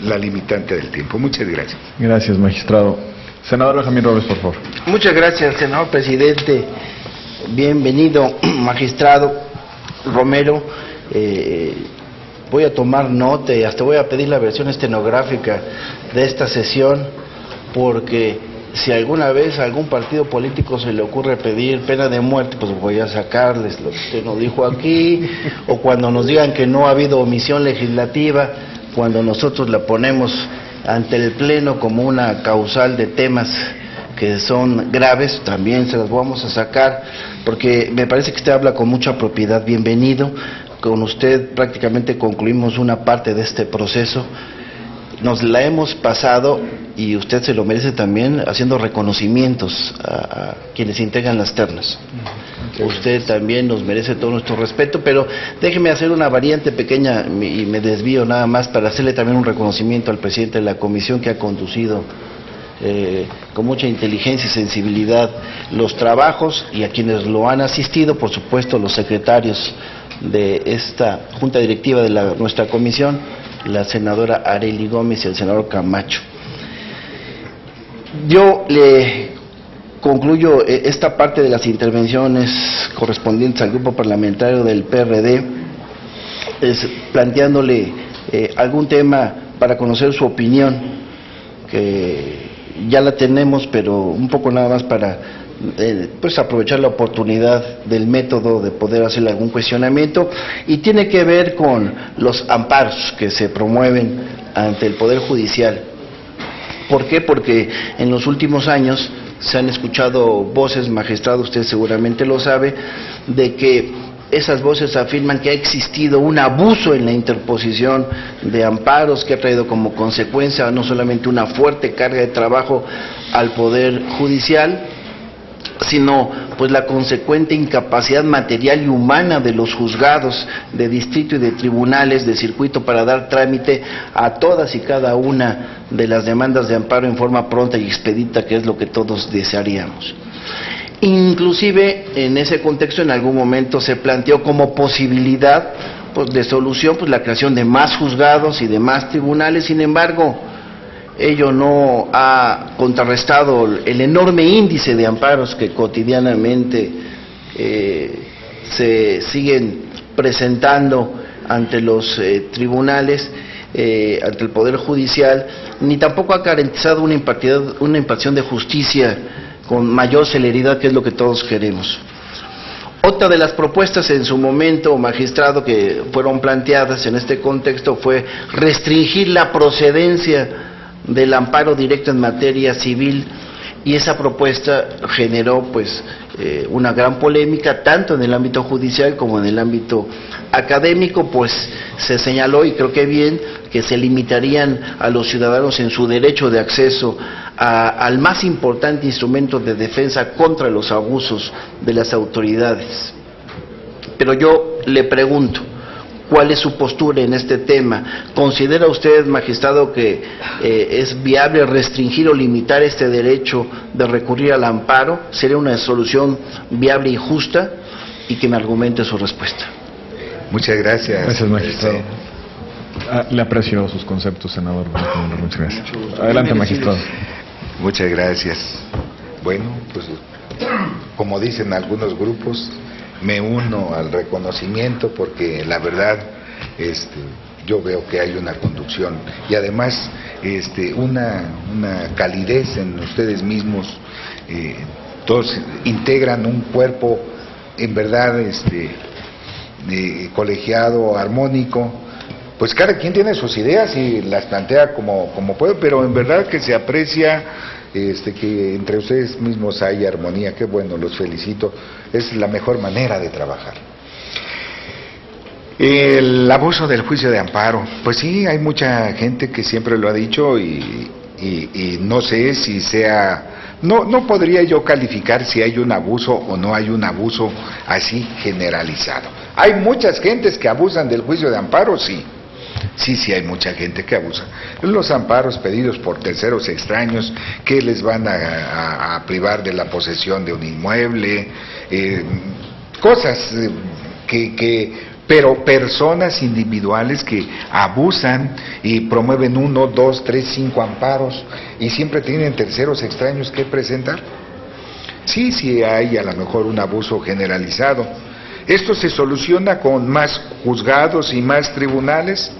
la limitante del tiempo. Muchas gracias. Gracias, magistrado. Senador Benjamín Robles, por favor. Muchas gracias, senador presidente. Bienvenido, magistrado Romero. Voy a tomar nota y hasta voy a pedir la versión estenográfica de esta sesión, porque si alguna vez a algún partido político se le ocurre pedir pena de muerte, pues voy a sacarles lo que usted nos dijo aquí, o cuando nos digan que no ha habido omisión legislativa, cuando nosotros la ponemos ante el Pleno como una causal de temas que son graves, también se las vamos a sacar, porque me parece que usted habla con mucha propiedad. Bienvenido. con usted prácticamente concluimos una parte de este proceso. Nos la hemos pasado, y usted se lo merece también, haciendo reconocimientos a quienes integran las ternas. Usted también nos merece todo nuestro respeto, pero déjeme hacer una variante pequeña y me desvío nada más para hacerle también un reconocimiento al presidente de la comisión, que ha conducido con mucha inteligencia y sensibilidad los trabajos, y a quienes lo han asistido, por supuesto, los secretarios de esta junta directiva de nuestra comisión, la senadora Arely Gómez y el senador Camacho. Yo le concluyo esta parte de las intervenciones correspondientes al grupo parlamentario del PRD, planteándole algún tema para conocer su opinión, que ya la tenemos, pero un poco nada más para pues aprovechar la oportunidad del método de poder hacerle algún cuestionamiento, y tiene que ver con los amparos que se promueven ante el Poder Judicial. ¿Por qué? Porque en los últimos años se han escuchado voces, magistrado, usted seguramente lo sabe, de que esas voces afirman que ha existido un abuso en la interposición de amparos, que ha traído como consecuencia no solamente una fuerte carga de trabajo al Poder Judicial, sino pues la consecuente incapacidad material y humana de los juzgados de distrito y de tribunales de circuito para dar trámite a todas y cada una de las demandas de amparo en forma pronta y expedita, que es lo que todos desearíamos. Inclusive en ese contexto en algún momento se planteó como posibilidad pues de solución pues la creación de más juzgados y de más tribunales. Sin embargo, ello no ha contrarrestado el enorme índice de amparos que cotidianamente se siguen presentando ante los tribunales, ante el Poder Judicial, ni tampoco ha garantizado una impartición de justicia con mayor celeridad, que es lo que todos queremos. Otra de las propuestas en su momento, magistrado, que fueron planteadas en este contexto fue restringir la procedencia del amparo directo en materia civil, y esa propuesta generó pues una gran polémica tanto en el ámbito judicial como en el ámbito académico, pues se señaló, y creo que bien, que se limitarían a los ciudadanos en su derecho de acceso al más importante instrumento de defensa contra los abusos de las autoridades. Pero yo le pregunto, ¿cuál es su postura en este tema? ¿Considera usted, magistrado, que es viable restringir o limitar este derecho de recurrir al amparo? ¿Sería una solución viable y justa? Y que me argumente su respuesta. Muchas gracias. Gracias, magistrado. Le aprecio sus conceptos, senador. Muchas gracias. Adelante, magistrado. Muchas gracias. Bueno, pues como dicen algunos grupos, me uno al reconocimiento, porque la verdad yo veo que hay una conducción y además una calidez en ustedes mismos. Todos integran un cuerpo en verdad colegiado, armónico. Pues cada quien tiene sus ideas y las plantea como puede, pero en verdad que se aprecia que entre ustedes mismos hay armonía. Qué bueno, los felicito, es la mejor manera de trabajar. El abuso del juicio de amparo, pues sí, hay mucha gente que siempre lo ha dicho y no sé si sea, no podría yo calificar si hay un abuso o no hay un abuso así generalizado. Hay muchas gentes que abusan del juicio de amparo, sí. Sí, hay mucha gente que abusa. Los amparos pedidos por terceros extraños que les van a privar de la posesión de un inmueble, cosas pero personas individuales que abusan y promueven 1, 2, 3, 5 amparos y siempre tienen terceros extraños que presentar. Sí hay a lo mejor un abuso generalizado. ¿Esto se soluciona con más juzgados y más tribunales?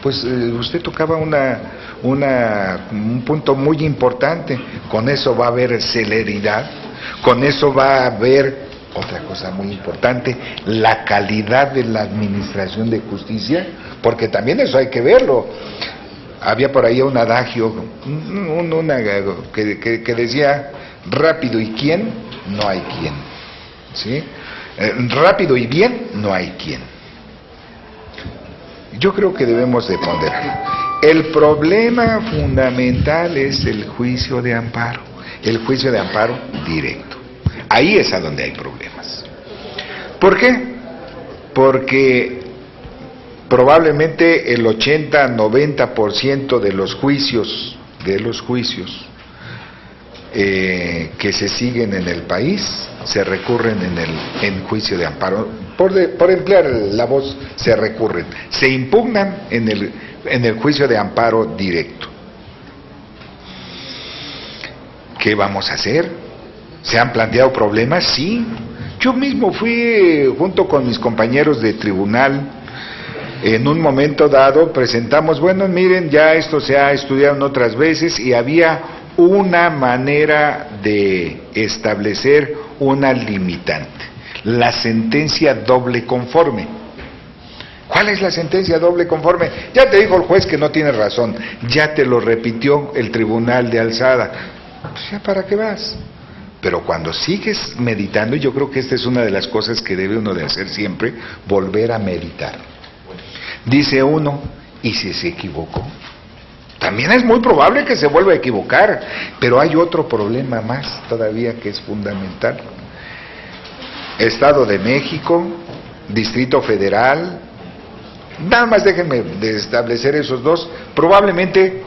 Pues usted tocaba un punto muy importante. Con eso va a haber celeridad, con eso va a haber otra cosa muy importante, la calidad de la administración de justicia, porque también eso hay que verlo. Había por ahí un adagio, que decía, rápido y quién, no hay quien. ¿Sí? Rápido y bien, no hay quien. Yo creo que debemos de ponderarlo. El problema fundamental es el juicio de amparo, el juicio de amparo directo. Ahí es a donde hay problemas. ¿Por qué? Porque probablemente el 80-90% de los juicios que se siguen en el país se recurren en juicio de amparo. Por emplear la voz, se recurren, se impugnan en el juicio de amparo directo. ¿Qué vamos a hacer? ¿Se han planteado problemas? Sí. Yo mismo fui, junto con mis compañeros de tribunal, en un momento dado presentamos, bueno, miren, ya esto se ha estudiado otras veces y había una manera de establecer una limitante, la sentencia doble conforme. ¿Cuál es la sentencia doble conforme? Ya te dijo el juez que no tiene razón, ya te lo repitió el tribunal de alzada, pues ya para qué vas. Pero cuando sigues meditando, y yo creo que esta es una de las cosas que debe uno de hacer siempre, volver a meditar. Dice uno, ¿y si se equivocó? También es muy probable que se vuelva a equivocar, pero hay otro problema más todavía que es fundamental. Estado de México, Distrito Federal, nada más déjenme de establecer esos dos, probablemente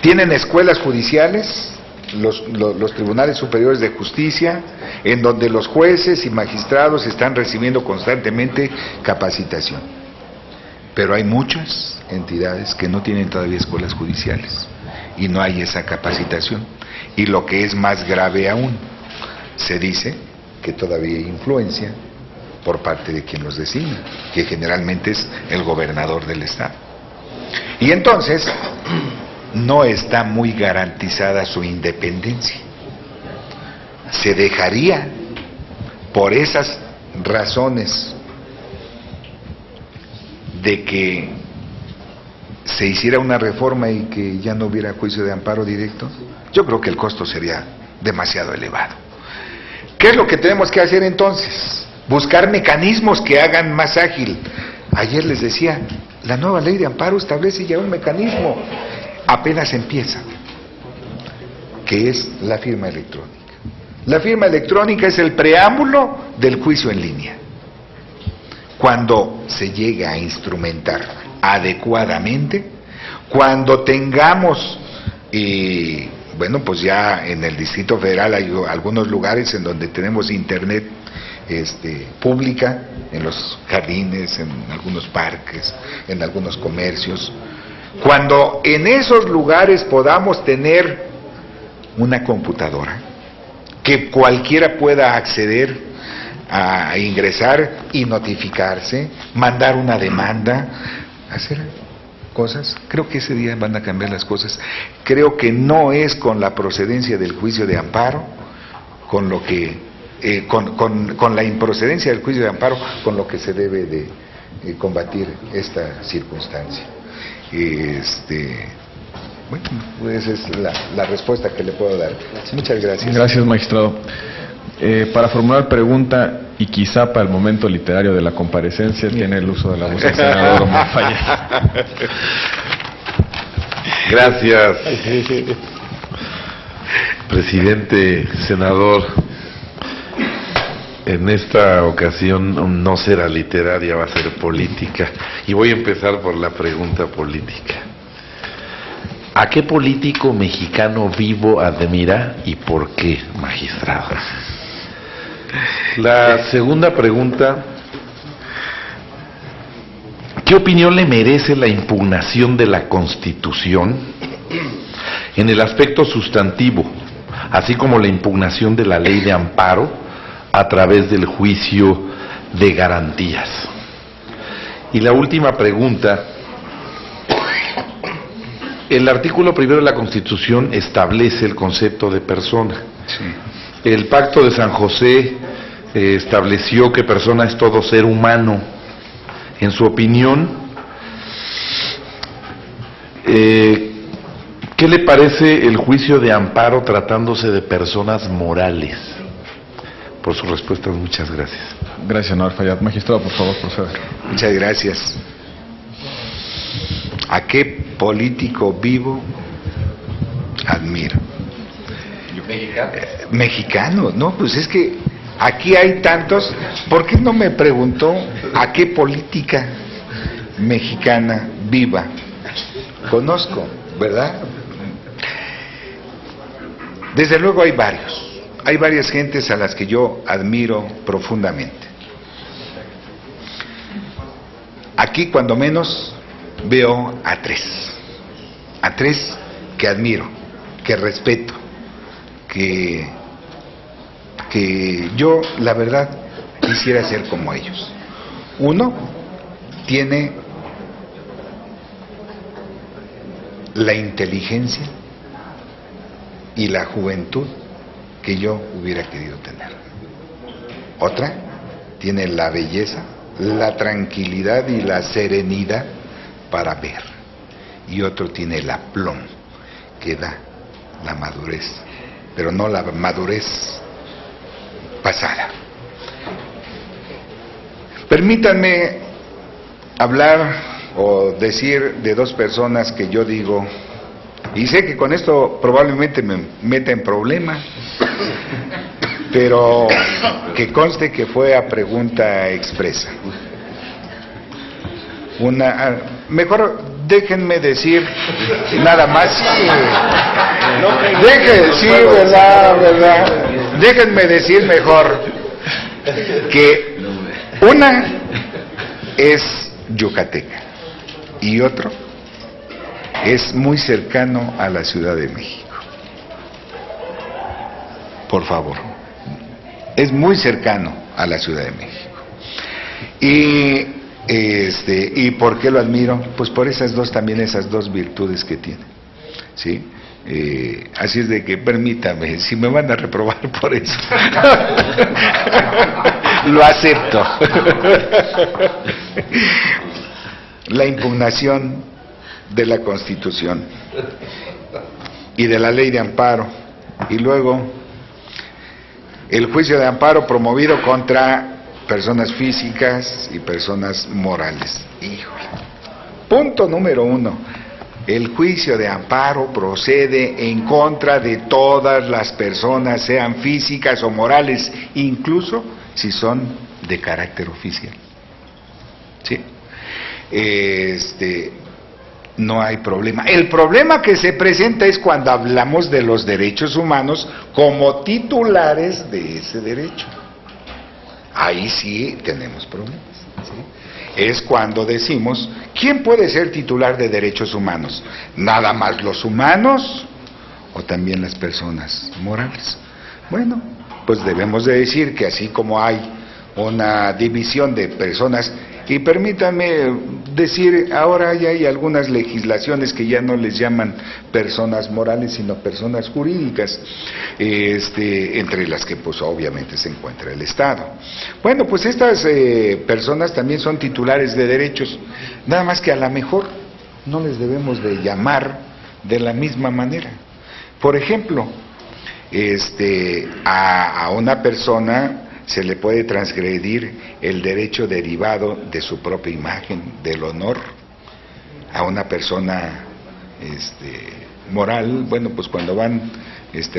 tienen escuelas judiciales, los tribunales superiores de justicia, en donde los jueces y magistrados están recibiendo constantemente capacitación. Pero hay muchas entidades que no tienen todavía escuelas judiciales y no hay esa capacitación. Y lo que es más grave aún, se dice que todavía hay influencia por parte de quien los designa, que generalmente es el gobernador del estado. Y entonces no está muy garantizada su independencia. Se dejaría, por esas razones, de que se hiciera una reforma y que ya no hubiera juicio de amparo directo. Yo creo que el costo sería demasiado elevado. ¿Qué es lo que tenemos que hacer entonces? Buscar mecanismos que hagan más ágil. Ayer les decía, la nueva ley de amparo establece ya un mecanismo, apenas empieza, que es la firma electrónica. La firma electrónica es el preámbulo del juicio en línea. Cuando se llega a instrumentar adecuadamente, cuando tengamos, bueno, pues ya en el Distrito Federal hay algunos lugares en donde tenemos internet pública, en los jardines, en algunos parques, en algunos comercios. Cuando en esos lugares podamos tener una computadora, que cualquiera pueda acceder a ingresar y notificarse, mandar una demanda, hacer cosas, creo que ese día van a cambiar las cosas. Creo que no es con la procedencia del juicio de amparo, con lo que con la improcedencia del juicio de amparo, con lo que se debe de combatir esta circunstancia. Bueno, esa es la respuesta que le puedo dar. Muchas gracias. Gracias, magistrado. Para formular pregunta y quizá para el momento literario de la comparecencia, tiene el uso de la voz del senador Omar Fayad. Gracias, presidente, senador. En esta ocasión no será literaria, va a ser política. Y voy a empezar por la pregunta política. ¿A qué político mexicano vivo admira y por qué, magistrado? La segunda pregunta: ¿qué opinión le merece la impugnación de la Constitución en el aspecto sustantivo, así como la impugnación de la ley de amparo a través del juicio de garantías? Y la última pregunta: el artículo 1 de la Constitución establece el concepto de persona. Sí. El Pacto de San José estableció que persona es todo ser humano. En su opinión, ¿qué le parece el juicio de amparo tratándose de personas morales? Por su respuesta, muchas gracias. Gracias, senador Fayad. Magistrado, por favor, proceda. Muchas gracias. ¿A qué político vivo admiro? Mexicano, no, pues es que aquí hay tantos. ¿Por qué no me preguntó a qué política mexicana viva conozco, verdad? Desde luego hay varias gentes a las que yo admiro profundamente. Aquí cuando menos veo a tres que admiro, que respeto, que yo la verdad quisiera ser como ellos. Uno tiene la inteligencia y la juventud que yo hubiera querido tener. Otra tiene la belleza, la tranquilidad y la serenidad para ver. Y otro tiene el aplomb que da la madurez, pero no la madurez pasada. Permítanme hablar o decir de dos personas que yo digo, y sé que con esto probablemente me meta en problemas, pero que conste que fue a pregunta expresa. Mejor déjenme decir nada más. Verdad. Déjenme decir mejor que una es yucateca y otro es muy cercano a la Ciudad de México. Por favor, es muy cercano a la Ciudad de México. ¿Y por qué lo admiro? Pues por esas dos virtudes que tiene, ¿sí? Así es de que permítame, si me van a reprobar por eso, lo acepto. La impugnación de la Constitución y de la Ley de Amparo, y luego el juicio de amparo promovido contra personas físicas y personas morales. Híjole. Punto número 1. El juicio de amparo procede en contra de todas las personas, sean físicas o morales, incluso si son de carácter oficial. ¿Sí? No hay problema. El problema que se presenta es cuando hablamos de los derechos humanos como titulares de ese derecho. Ahí sí tenemos problemas, ¿sí? Es cuando decimos, ¿quién puede ser titular de derechos humanos? ¿Nada más los humanos o también las personas morales? Bueno, pues debemos de decir que así como hay una división de personas, y permítanme decir, ahora ya hay algunas legislaciones que ya no les llaman personas morales, sino personas jurídicas, entre las que pues obviamente se encuentra el Estado. Bueno, pues estas personas también son titulares de derechos, nada más que a lo mejor no les debemos de llamar de la misma manera. Por ejemplo, a una persona se le puede transgredir el derecho derivado de su propia imagen, del honor. A una persona moral, bueno, pues cuando van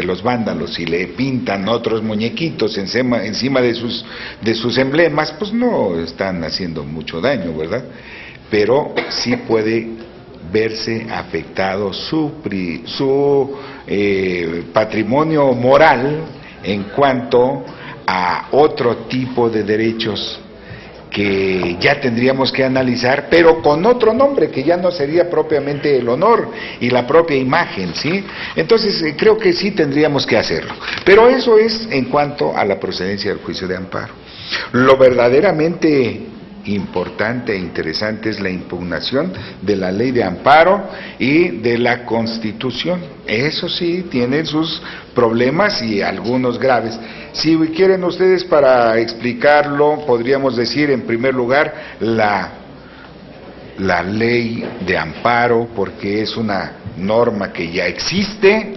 los vándalos y le pintan otros muñequitos encima de sus emblemas, pues no están haciendo mucho daño, ¿verdad? Pero sí puede verse afectado su patrimonio moral en cuanto a otro tipo de derechos que ya tendríamos que analizar, pero con otro nombre, que ya no sería propiamente el honor y la propia imagen, ¿sí? Entonces creo que sí tendríamos que hacerlo, pero eso es en cuanto a la procedencia del juicio de amparo. Lo verdaderamente importante e interesante es la impugnación de la Ley de Amparo y de la Constitución. Eso sí tiene sus problemas y algunos graves. Si quieren ustedes, para explicarlo, podríamos decir en primer lugar la Ley de Amparo, porque es una norma que ya existe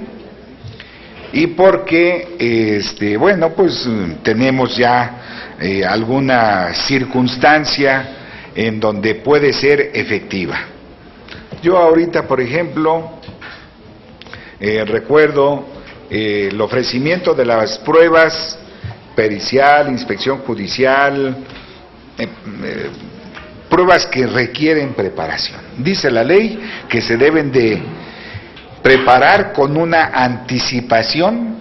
y porque bueno, pues tenemos ya alguna circunstancia en donde puede ser efectiva. Yo ahorita, por ejemplo, recuerdo el ofrecimiento de las pruebas pericial, inspección judicial, pruebas que requieren preparación. Dice la ley que se deben de preparar con una anticipación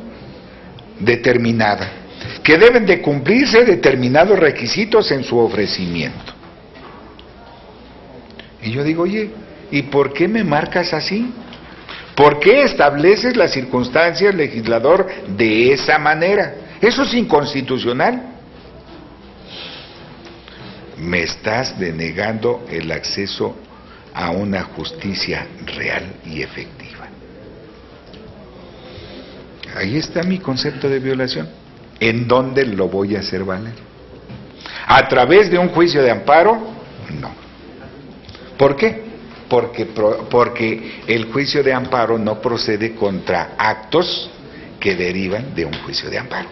determinada, que deben de cumplirse determinados requisitos en su ofrecimiento. Y yo digo, oye, ¿y por qué me marcas así? ¿Por qué estableces las circunstancias, legislador, de esa manera? Eso es inconstitucional. Me estás denegando el acceso a una justicia real y efectiva. Ahí está mi concepto de violación. ¿En dónde lo voy a hacer valer? ¿A través de un juicio de amparo? No. ¿Por qué? Porque el juicio de amparo no procede contra actos que derivan de un juicio de amparo.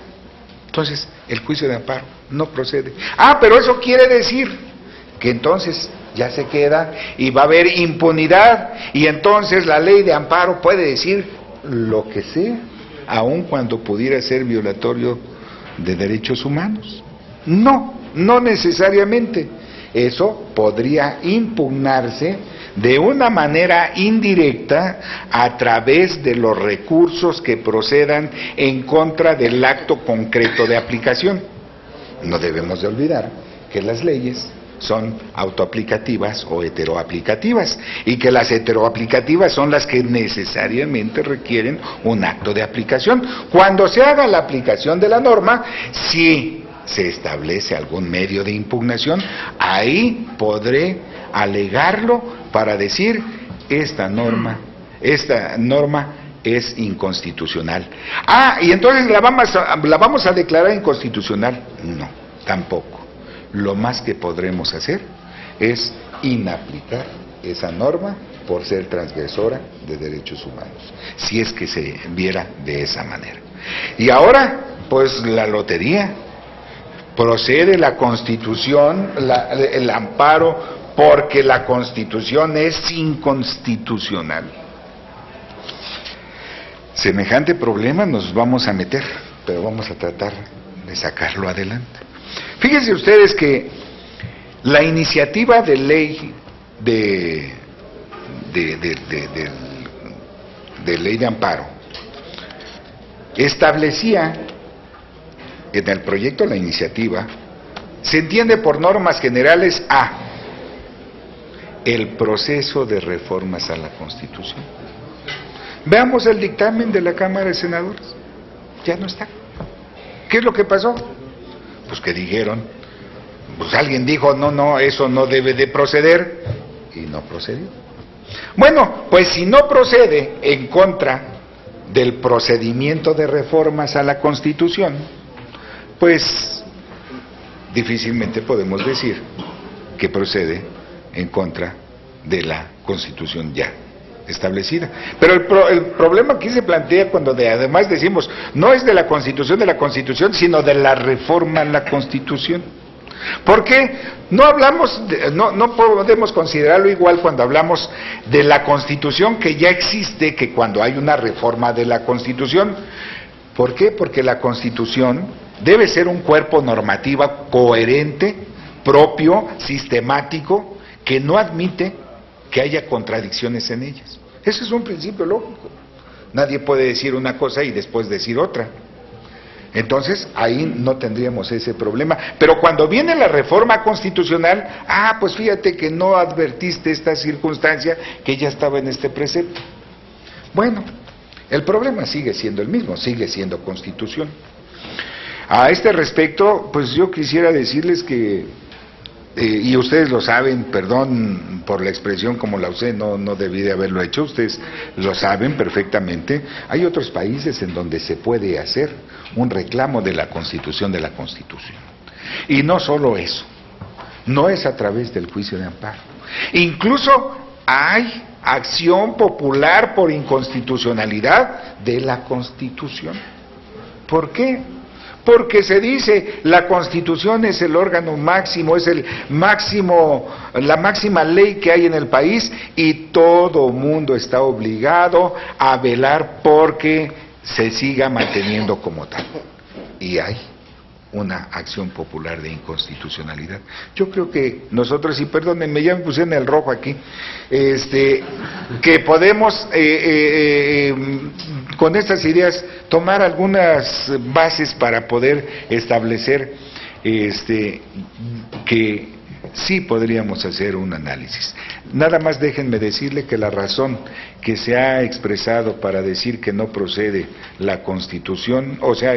Entonces, el juicio de amparo no procede. Ah, pero eso quiere decir que entonces ya se queda y va a haber impunidad, y entonces la ley de amparo puede decir lo que sea, aun cuando pudiera ser violatorio de derechos humanos. No, no necesariamente. Eso podría impugnarse de una manera indirecta a través de los recursos que procedan en contra del acto concreto de aplicación. No debemos de olvidar que las leyes son autoaplicativas o heteroaplicativas, y que las heteroaplicativas son las que necesariamente requieren un acto de aplicación. Cuando se haga la aplicación de la norma, si se establece algún medio de impugnación, ahí podré alegarlo para decir esta norma es inconstitucional. Ah, y entonces la vamos a declarar inconstitucional. No, tampoco. Lo más que podremos hacer es inaplicar esa norma por ser transgresora de derechos humanos, si es que se viera de esa manera. Y ahora, pues la lotería. Procede la Constitución, el amparo, porque la Constitución es inconstitucional. Semejante problema nos vamos a meter, pero vamos a tratar de sacarlo adelante. Fíjense ustedes que la iniciativa de ley de ley de amparo establecía en el proyecto, la iniciativa, se entiende por normas generales a el proceso de reformas a la Constitución. Veamos el dictamen de la Cámara de Senadores. Ya no está. ¿Qué es lo que pasó? Pues que dijeron, pues alguien dijo, no, eso no debe de proceder, y no procedió. Bueno, pues si no procede en contra del procedimiento de reformas a la Constitución, pues difícilmente podemos decir que procede en contra de la Constitución ya establecida. Pero el problema aquí se plantea cuando además decimos, no es de la Constitución, sino de la reforma a la Constitución. ¿Por qué? No podemos considerarlo igual cuando hablamos de la Constitución que ya existe que cuando hay una reforma de la Constitución. ¿Por qué? Porque la Constitución debe ser un cuerpo normativo coherente, propio, sistemático, que no admite que haya contradicciones en ellas. Ese es un principio lógico. Nadie puede decir una cosa y después decir otra. Entonces, ahí no tendríamos ese problema. Pero cuando viene la reforma constitucional, pues fíjate que no advertiste esta circunstancia que ya estaba en este precepto. Bueno, el problema sigue siendo el mismo, sigue siendo Constitución. A este respecto, pues yo quisiera decirles que, y ustedes lo saben, perdón por la expresión como la usé, no debí de haberlo hecho, ustedes lo saben perfectamente, hay otros países en donde se puede hacer un reclamo de la Constitución de la Constitución. Y no solo eso, no es a través del juicio de amparo. Incluso hay acción popular por inconstitucionalidad de la Constitución. ¿Por qué? porque se dice la Constitución es el órgano máximo, es el máximo, la máxima ley que hay en el país, y todo mundo está obligado a velar porque se siga manteniendo como tal. Y hay una acción popular de inconstitucionalidad. Yo creo que nosotros, y perdónenme, ya me puse en el rojo aquí, que podemos con estas ideas tomar algunas bases para poder establecer que sí podríamos hacer un análisis. Nada más déjenme decirle que la razón que se ha expresado para decir que no procede la Constitución, o sea,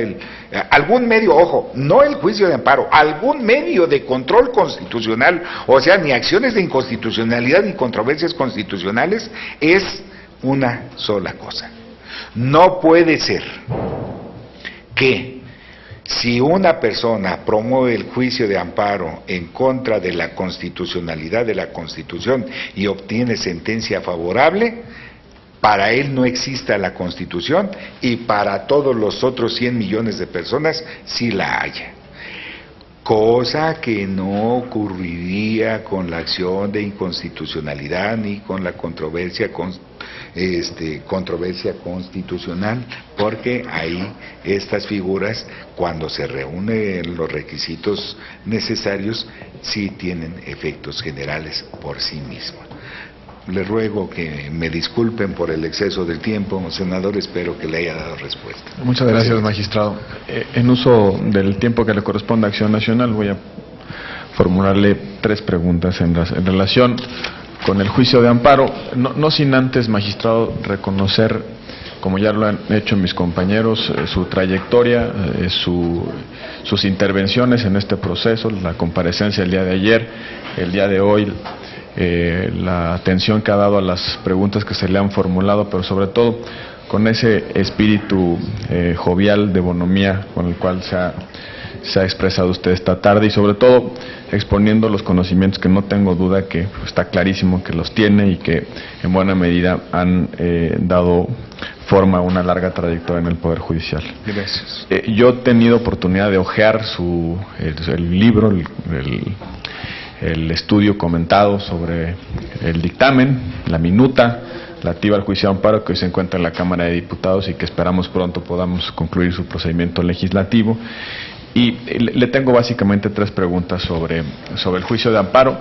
algún medio, ojo, no el juicio de amparo, algún medio de control constitucional, o sea, ni acciones de inconstitucionalidad ni controversias constitucionales, es una sola cosa. No puede ser que si una persona promueve el juicio de amparo en contra de la constitucionalidad de la Constitución y obtiene sentencia favorable, para él no exista la Constitución, y para todos los otros 100 millones de personas sí la haya. Cosa que no ocurriría con la acción de inconstitucionalidad ni con la controversia constitucional, porque ahí estas figuras, cuando se reúnen los requisitos necesarios, sí tienen efectos generales por sí mismos. Les ruego que me disculpen por el exceso del tiempo, senador, espero que le haya dado respuesta. Muchas gracias, magistrado. En uso del tiempo que le corresponde a Acción Nacional, voy a formularle 3 preguntas en relación con el juicio de amparo, no sin antes, magistrado, reconocer, como ya lo han hecho mis compañeros, su trayectoria, sus intervenciones en este proceso, la comparecencia el día de ayer, el día de hoy, la atención que ha dado a las preguntas que se le han formulado, pero sobre todo con ese espíritu jovial de bonomía con el cual se ha expresado usted esta tarde, y sobre todo exponiendo los conocimientos que no tengo duda que está clarísimo que los tiene y que en buena medida han dado forma a una larga trayectoria en el Poder Judicial. Gracias. Yo he tenido oportunidad de hojear el libro, el estudio comentado sobre el dictamen, la minuta relativa al juicio de amparo que hoy se encuentra en la Cámara de Diputados y que esperamos pronto podamos concluir su procedimiento legislativo. Y le tengo básicamente 3 preguntas sobre el juicio de amparo,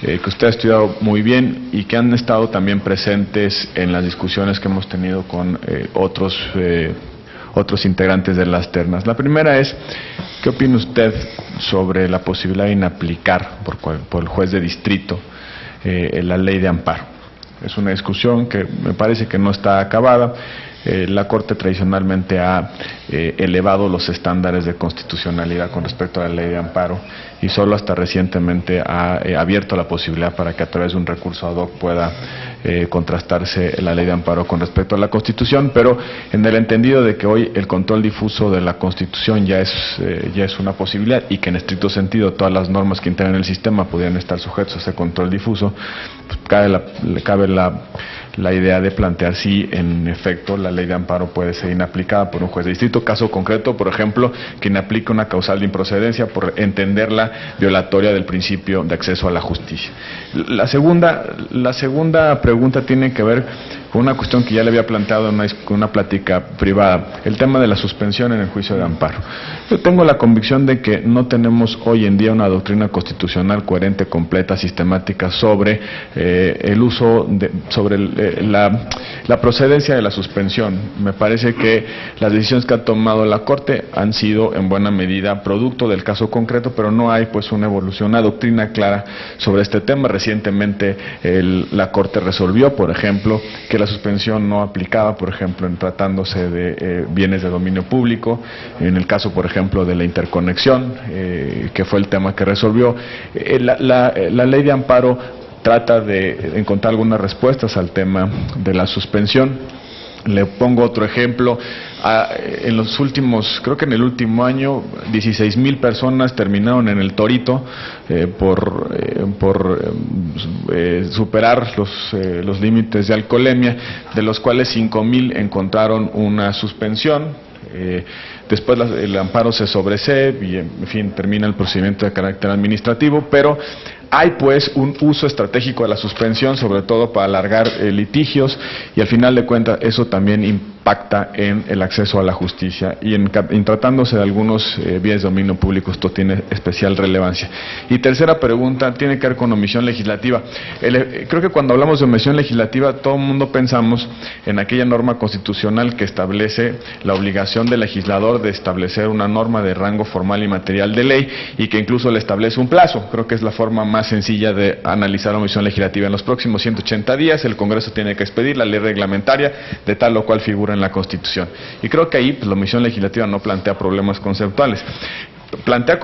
que usted ha estudiado muy bien y que han estado también presentes en las discusiones que hemos tenido con otros integrantes de las ternas. La primera es, ¿qué opina usted sobre la posibilidad de inaplicar por el juez de distrito la ley de amparo? Es una discusión que me parece que no está acabada. La Corte tradicionalmente ha elevado los estándares de constitucionalidad con respecto a la ley de amparo y solo hasta recientemente ha abierto la posibilidad para que a través de un recurso ad hoc pueda contrastarse la ley de amparo con respecto a la Constitución, pero en el entendido de que hoy el control difuso de la Constitución ya es una posibilidad y que en estricto sentido todas las normas que integran el sistema podrían estar sujetas a ese control difuso, pues cabe la idea de plantear si en efecto la ley de amparo puede ser inaplicada por un juez de distrito. Caso concreto, por ejemplo, que inaplique una causal de improcedencia por entenderla violatoria del principio de acceso a la justicia. La segunda pregunta tiene que ver con una cuestión que ya le había planteado en una plática privada, el tema de la suspensión en el juicio de amparo. Yo tengo la convicción de que no tenemos hoy en día una doctrina constitucional coherente, completa, sistemática sobre el uso sobre la procedencia de la suspensión. Me parece que las decisiones que ha tomado la Corte han sido en buena medida producto del caso concreto, pero no hay pues una evolución, una doctrina clara sobre este tema. Recientemente la Corte resolvió, por ejemplo, que la suspensión no aplicaba, por ejemplo, en tratándose de bienes de dominio público, en el caso, por ejemplo, de la interconexión, que fue el tema que resolvió. La ley de amparo trata de encontrar algunas respuestas al tema de la suspensión. Le pongo otro ejemplo. En los últimos, creo que en el último año, 16,000 personas terminaron en el Torito por superar los límites de alcoholemia, de los cuales 5,000 encontraron una suspensión después el amparo se sobresee y, en fin, termina el procedimiento de carácter administrativo, pero hay pues un uso estratégico de la suspensión, sobre todo para alargar litigios, y al final de cuentas eso también impacta en el acceso a la justicia, y en tratándose de algunos bienes de dominio público esto tiene especial relevancia. Y tercera pregunta tiene que ver con omisión legislativa. Creo que cuando hablamos de omisión legislativa todo el mundo pensamos en aquella norma constitucional que establece la obligación del legislador de establecer una norma de rango formal y material de ley, y que incluso le establece un plazo. Creo que es la forma más sencilla de analizar la omisión legislativa. En los próximos 180 días el Congreso tiene que expedir la ley reglamentaria de tal o cual figura en la Constitución. Y creo que ahí pues, la omisión legislativa no plantea problemas conceptuales. Plantea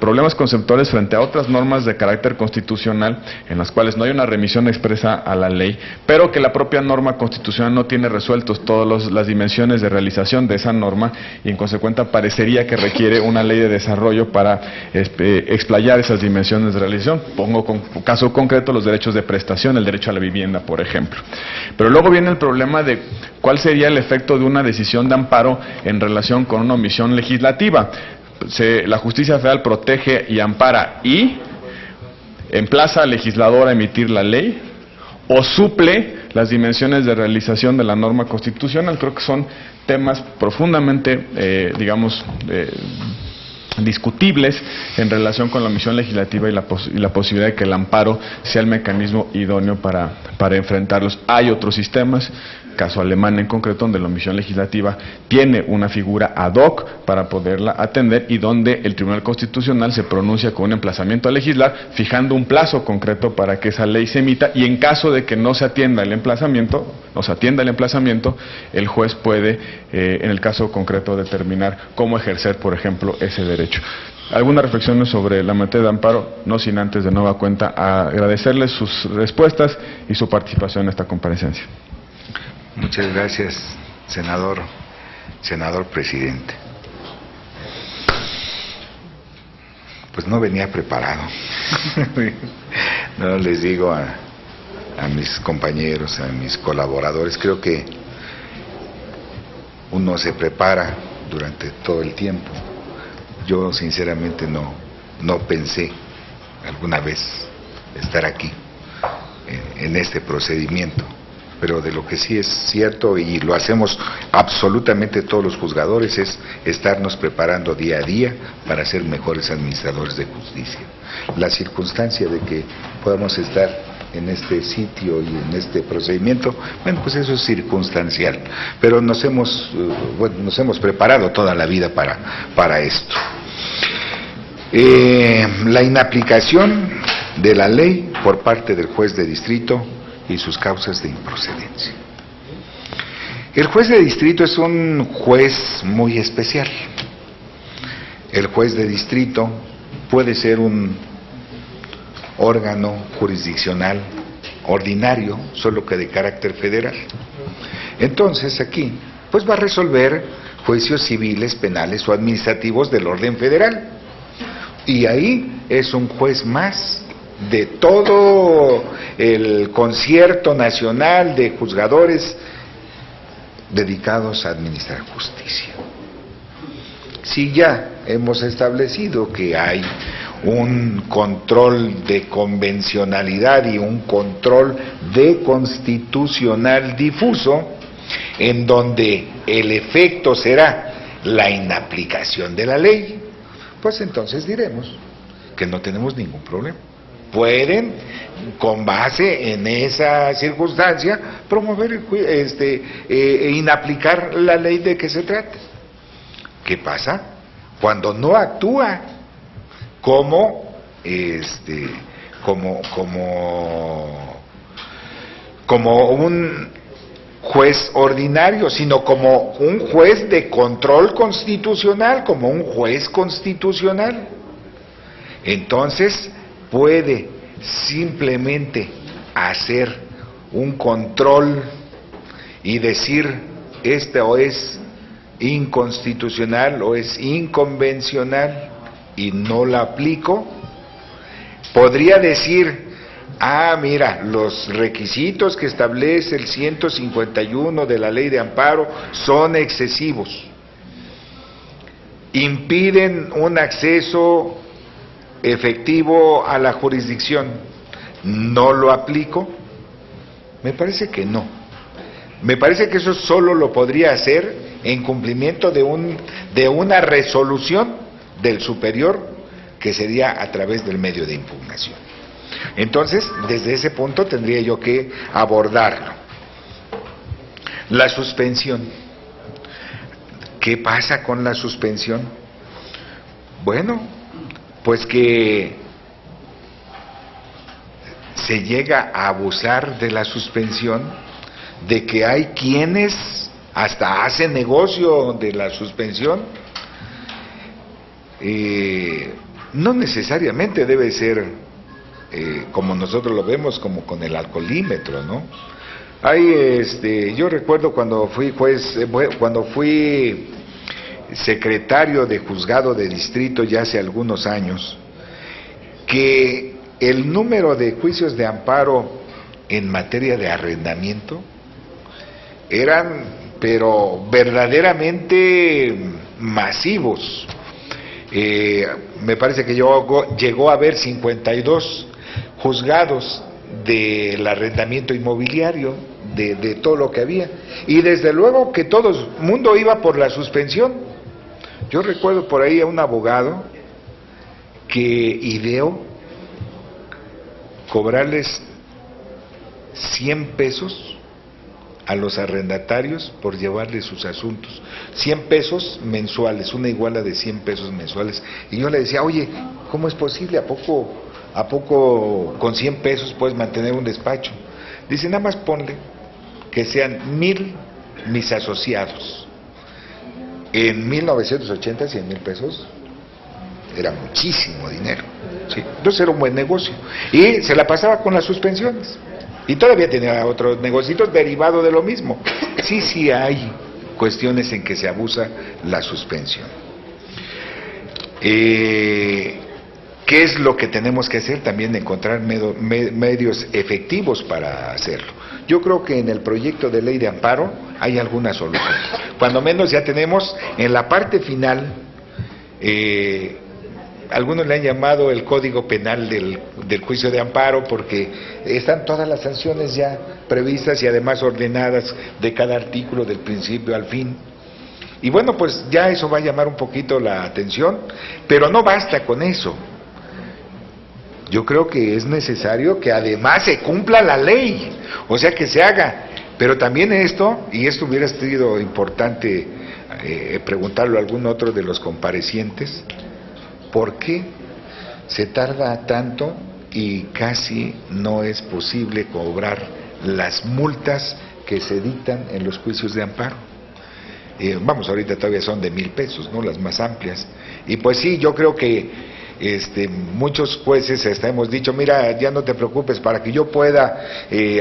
problemas conceptuales frente a otras normas de carácter constitucional en las cuales no hay una remisión expresa a la ley, pero que la propia norma constitucional no tiene resueltos todas las dimensiones de realización de esa norma, y en consecuencia parecería que requiere una ley de desarrollo para explayar esas dimensiones de realización. Pongo como caso concreto los derechos de prestación, el derecho a la vivienda, por ejemplo. Pero luego viene el problema de cuál sería el efecto de una decisión de amparo en relación con una omisión legislativa. La justicia federal protege y ampara y emplaza al legislador a emitir la ley, o suple las dimensiones de realización de la norma constitucional. Creo que son temas profundamente, discutibles en relación con la omisión legislativa y la posibilidad de que el amparo sea el mecanismo idóneo para enfrentarlos. Hay otros sistemas, caso alemán en concreto, donde la omisión legislativa tiene una figura ad hoc para poderla atender, y donde el Tribunal Constitucional se pronuncia con un emplazamiento a legislar, fijando un plazo concreto para que esa ley se emita, y en caso de que no se atienda el emplazamiento, el juez puede, en el caso concreto, determinar cómo ejercer, por ejemplo, ese derecho. Algunas reflexiones sobre la materia de amparo, no sin antes de nueva cuenta agradecerles sus respuestas y su participación en esta comparecencia. Muchas gracias, senador presidente. Pues no venía preparado. No les digo a mis compañeros, a mis colaboradores, creo que uno se prepara durante todo el tiempo. Yo sinceramente no pensé alguna vez estar aquí en este procedimiento. Pero de lo que sí es cierto, y lo hacemos absolutamente todos los juzgadores, es estarnos preparando día a día para ser mejores administradores de justicia. La circunstancia de que podamos estar en este sitio y en este procedimiento, bueno, pues eso es circunstancial, pero nos hemos preparado toda la vida para esto. La inaplicación de la ley por parte del juez de distrito y sus causas de improcedencia. El juez de distrito es un juez muy especial. El juez de distrito puede ser un órgano jurisdiccional ordinario, solo que de carácter federal. Entonces aquí, pues va a resolver juicios civiles, penales o administrativos del orden federal. Y ahí es un juez más de todo el concierto nacional de juzgadores dedicados a administrar justicia. Si ya hemos establecido que hay un control de convencionalidad y un control de constitucional difuso, en donde el efecto será la inaplicación de la ley, pues entonces diremos que no tenemos ningún problema. Pueden, con base en esa circunstancia, promover, inaplicar la ley de que se trata. ¿Qué pasa? Cuando no actúa como un juez ordinario, sino como un juez de control constitucional, como un juez constitucional. Entonces puede simplemente hacer un control y decir esto es inconstitucional o es inconvencional y no la aplico. Podría decir, mira, los requisitos que establece el 151 de la Ley de Amparo son excesivos. impiden un acceso efectivo a la jurisdicción, ¿no lo aplico? Me parece que no. Me parece que eso solo lo podría hacer en cumplimiento de una resolución del superior, que sería a través del medio de impugnación. Entonces, desde ese punto tendría yo que abordarlo. La suspensión. ¿Qué pasa con la suspensión? Bueno, pues que se llega a abusar de la suspensión, de que hay quienes hasta hacen negocio de la suspensión. No necesariamente debe ser como nosotros lo vemos, como con el alcoholímetro, ¿no? Yo recuerdo cuando fui secretario de juzgado de distrito ya hace algunos años, que el número de juicios de amparo en materia de arrendamiento eran, pero verdaderamente masivos. Me parece que llegó a haber 52 juzgados del arrendamiento inmobiliario, de todo lo que había, y desde luego que todo el mundo iba por la suspensión. Yo recuerdo por ahí a un abogado que ideó cobrarles 100 pesos a los arrendatarios por llevarles sus asuntos, 100 pesos mensuales, una iguala de 100 pesos mensuales. Y yo le decía, oye, ¿cómo es posible? ¿A poco con 100 pesos puedes mantener un despacho? Dice, nada más ponle que sean 1000 mis asociados. En 1980, 100,000 pesos era muchísimo dinero, ¿sí? Entonces era un buen negocio. Y se la pasaba con las suspensiones. Y todavía tenía otros negocios derivados de lo mismo. Sí hay cuestiones en que se abusa la suspensión. ¿Qué es lo que tenemos que hacer? También encontrar medios efectivos para hacerlo. Yo creo que en el proyecto de ley de amparo hay alguna solución. Cuando menos ya tenemos en la parte final, algunos le han llamado el código penal del juicio de amparo, porque están todas las sanciones ya previstas y además ordenadas de cada artículo del principio al fin. Y bueno, pues ya eso va a llamar un poquito la atención, pero no basta con eso. Yo creo que es necesario que además se cumpla la ley, o sea, que se haga. Pero también esto, y esto hubiera sido importante preguntarlo a algún otro de los comparecientes, ¿por qué se tarda tanto y casi no es posible cobrar las multas que se dictan en los juicios de amparo? Ahorita todavía son de 1,000 pesos, ¿no? Las más amplias. Y pues sí, yo creo que muchos jueces hasta hemos dicho, mira, ya no te preocupes, para que yo pueda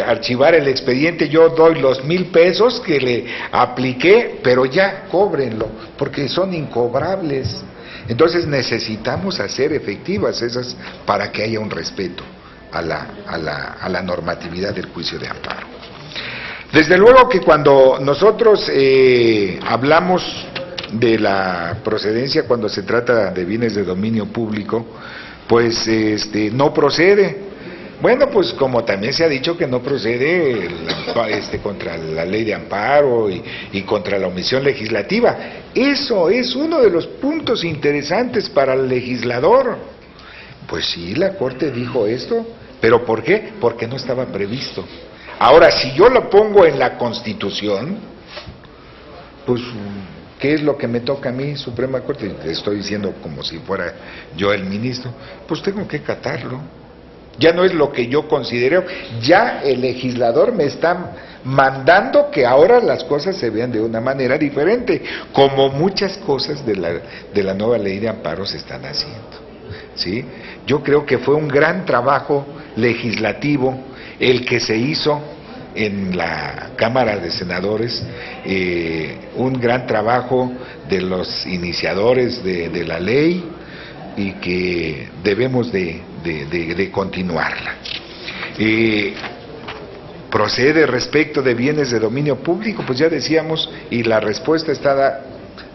archivar el expediente, yo doy los 1,000 pesos que le apliqué, pero ya cóbrenlo, porque son incobrables. Entonces necesitamos hacer efectivas esas para que haya un respeto a la normatividad del juicio de amparo. Desde luego que cuando nosotros hablamos de la procedencia, cuando se trata de bienes de dominio público, pues no procede. Bueno, pues como también se ha dicho que no procede contra la ley de amparo y contra la omisión legislativa. Eso es uno de los puntos interesantes para el legislador. Pues sí, la Corte dijo esto, pero ¿por qué? Porque no estaba previsto. Ahora, si yo lo pongo en la Constitución, pues ¿qué es lo que me toca a mí, Suprema Corte? Estoy diciendo como si fuera yo el ministro, pues tengo que acatarlo. Ya no es lo que yo considero, ya el legislador me está mandando que ahora las cosas se vean de una manera diferente, como muchas cosas de la nueva ley de amparo se están haciendo, ¿sí? Yo creo que fue un gran trabajo legislativo el que se hizo en la Cámara de Senadores, un gran trabajo de los iniciadores de la ley, y que debemos de continuarla. Procede respecto de bienes de dominio público, pues ya decíamos, y la respuesta está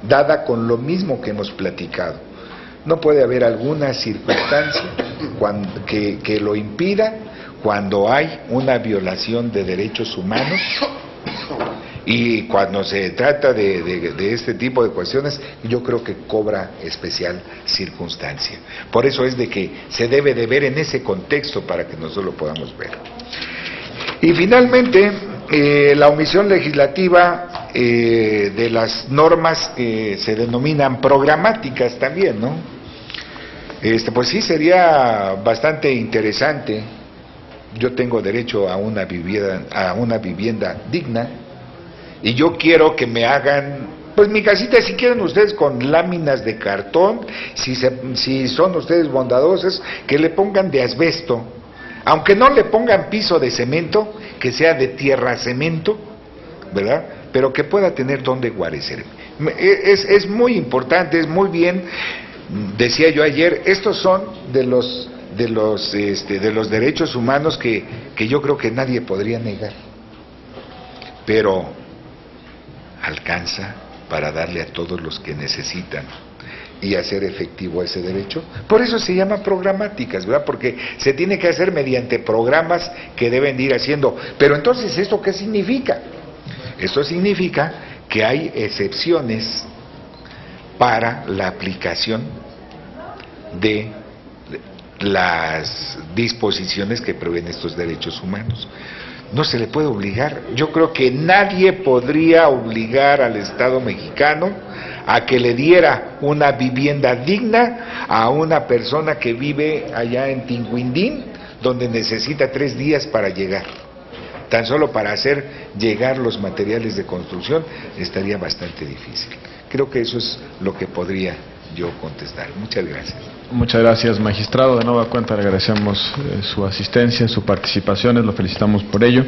dada con lo mismo que hemos platicado. No puede haber alguna circunstancia que lo impida cuando hay una violación de derechos humanos, y cuando se trata de este tipo de cuestiones, yo creo que cobra especial circunstancia. Por eso es de que se debe de ver en ese contexto para que nosotros lo podamos ver. Y finalmente, la omisión legislativa de las normas que se denominan programáticas también, ¿no? Pues sí, sería bastante interesante. Yo tengo derecho a una vivienda digna, y yo quiero que me hagan, pues mi casita, si quieren ustedes, con láminas de cartón, si son ustedes bondadosos, que le pongan de asbesto, aunque no le pongan piso de cemento, que sea de tierra cemento, ¿verdad? Pero que pueda tener donde guarecer. Es muy importante, es muy bien. Decía yo ayer, estos son de los derechos humanos que yo creo que nadie podría negar, pero alcanza para darle a todos los que necesitan y hacer efectivo ese derecho. Por eso se llama programáticas, ¿verdad? Porque se tiene que hacer mediante programas que deben de ir haciendo. Pero entonces, ¿esto qué significa? Esto significa que hay excepciones para la aplicación de las disposiciones que prevén estos derechos humanos. No se le puede obligar. Yo creo que nadie podría obligar al Estado mexicano a que le diera una vivienda digna a una persona que vive allá en Tinguindín, donde necesita 3 días para llegar. Tan solo para hacer llegar los materiales de construcción estaría bastante difícil. Creo que eso es lo que podría yo contestar. Muchas gracias. Muchas gracias, magistrado. De nueva cuenta le agradecemos su asistencia, su participación, lo felicitamos por ello.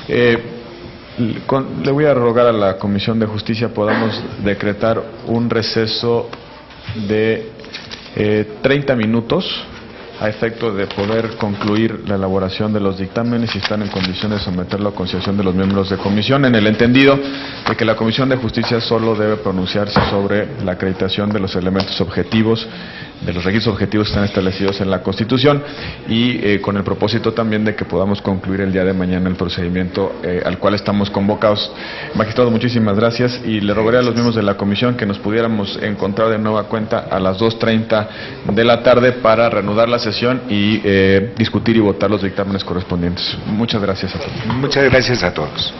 Le voy a rogar a la Comisión de Justicia podamos decretar un receso de 30 minutos a efecto de poder concluir la elaboración de los dictámenes y están en condiciones de someterlo a consideración de los miembros de comisión, en el entendido de que la Comisión de Justicia solo debe pronunciarse sobre la acreditación de los elementos objetivos, de los requisitos objetivos que están establecidos en la Constitución, y con el propósito también de que podamos concluir el día de mañana el procedimiento al cual estamos convocados. Magistrado, muchísimas gracias, y le rogaré a los miembros de la comisión que nos pudiéramos encontrar de nueva cuenta a las 2:30 de la tarde para reanudar la sesión y discutir y votar los dictámenes correspondientes. Muchas gracias a todos. Muchas gracias a todos.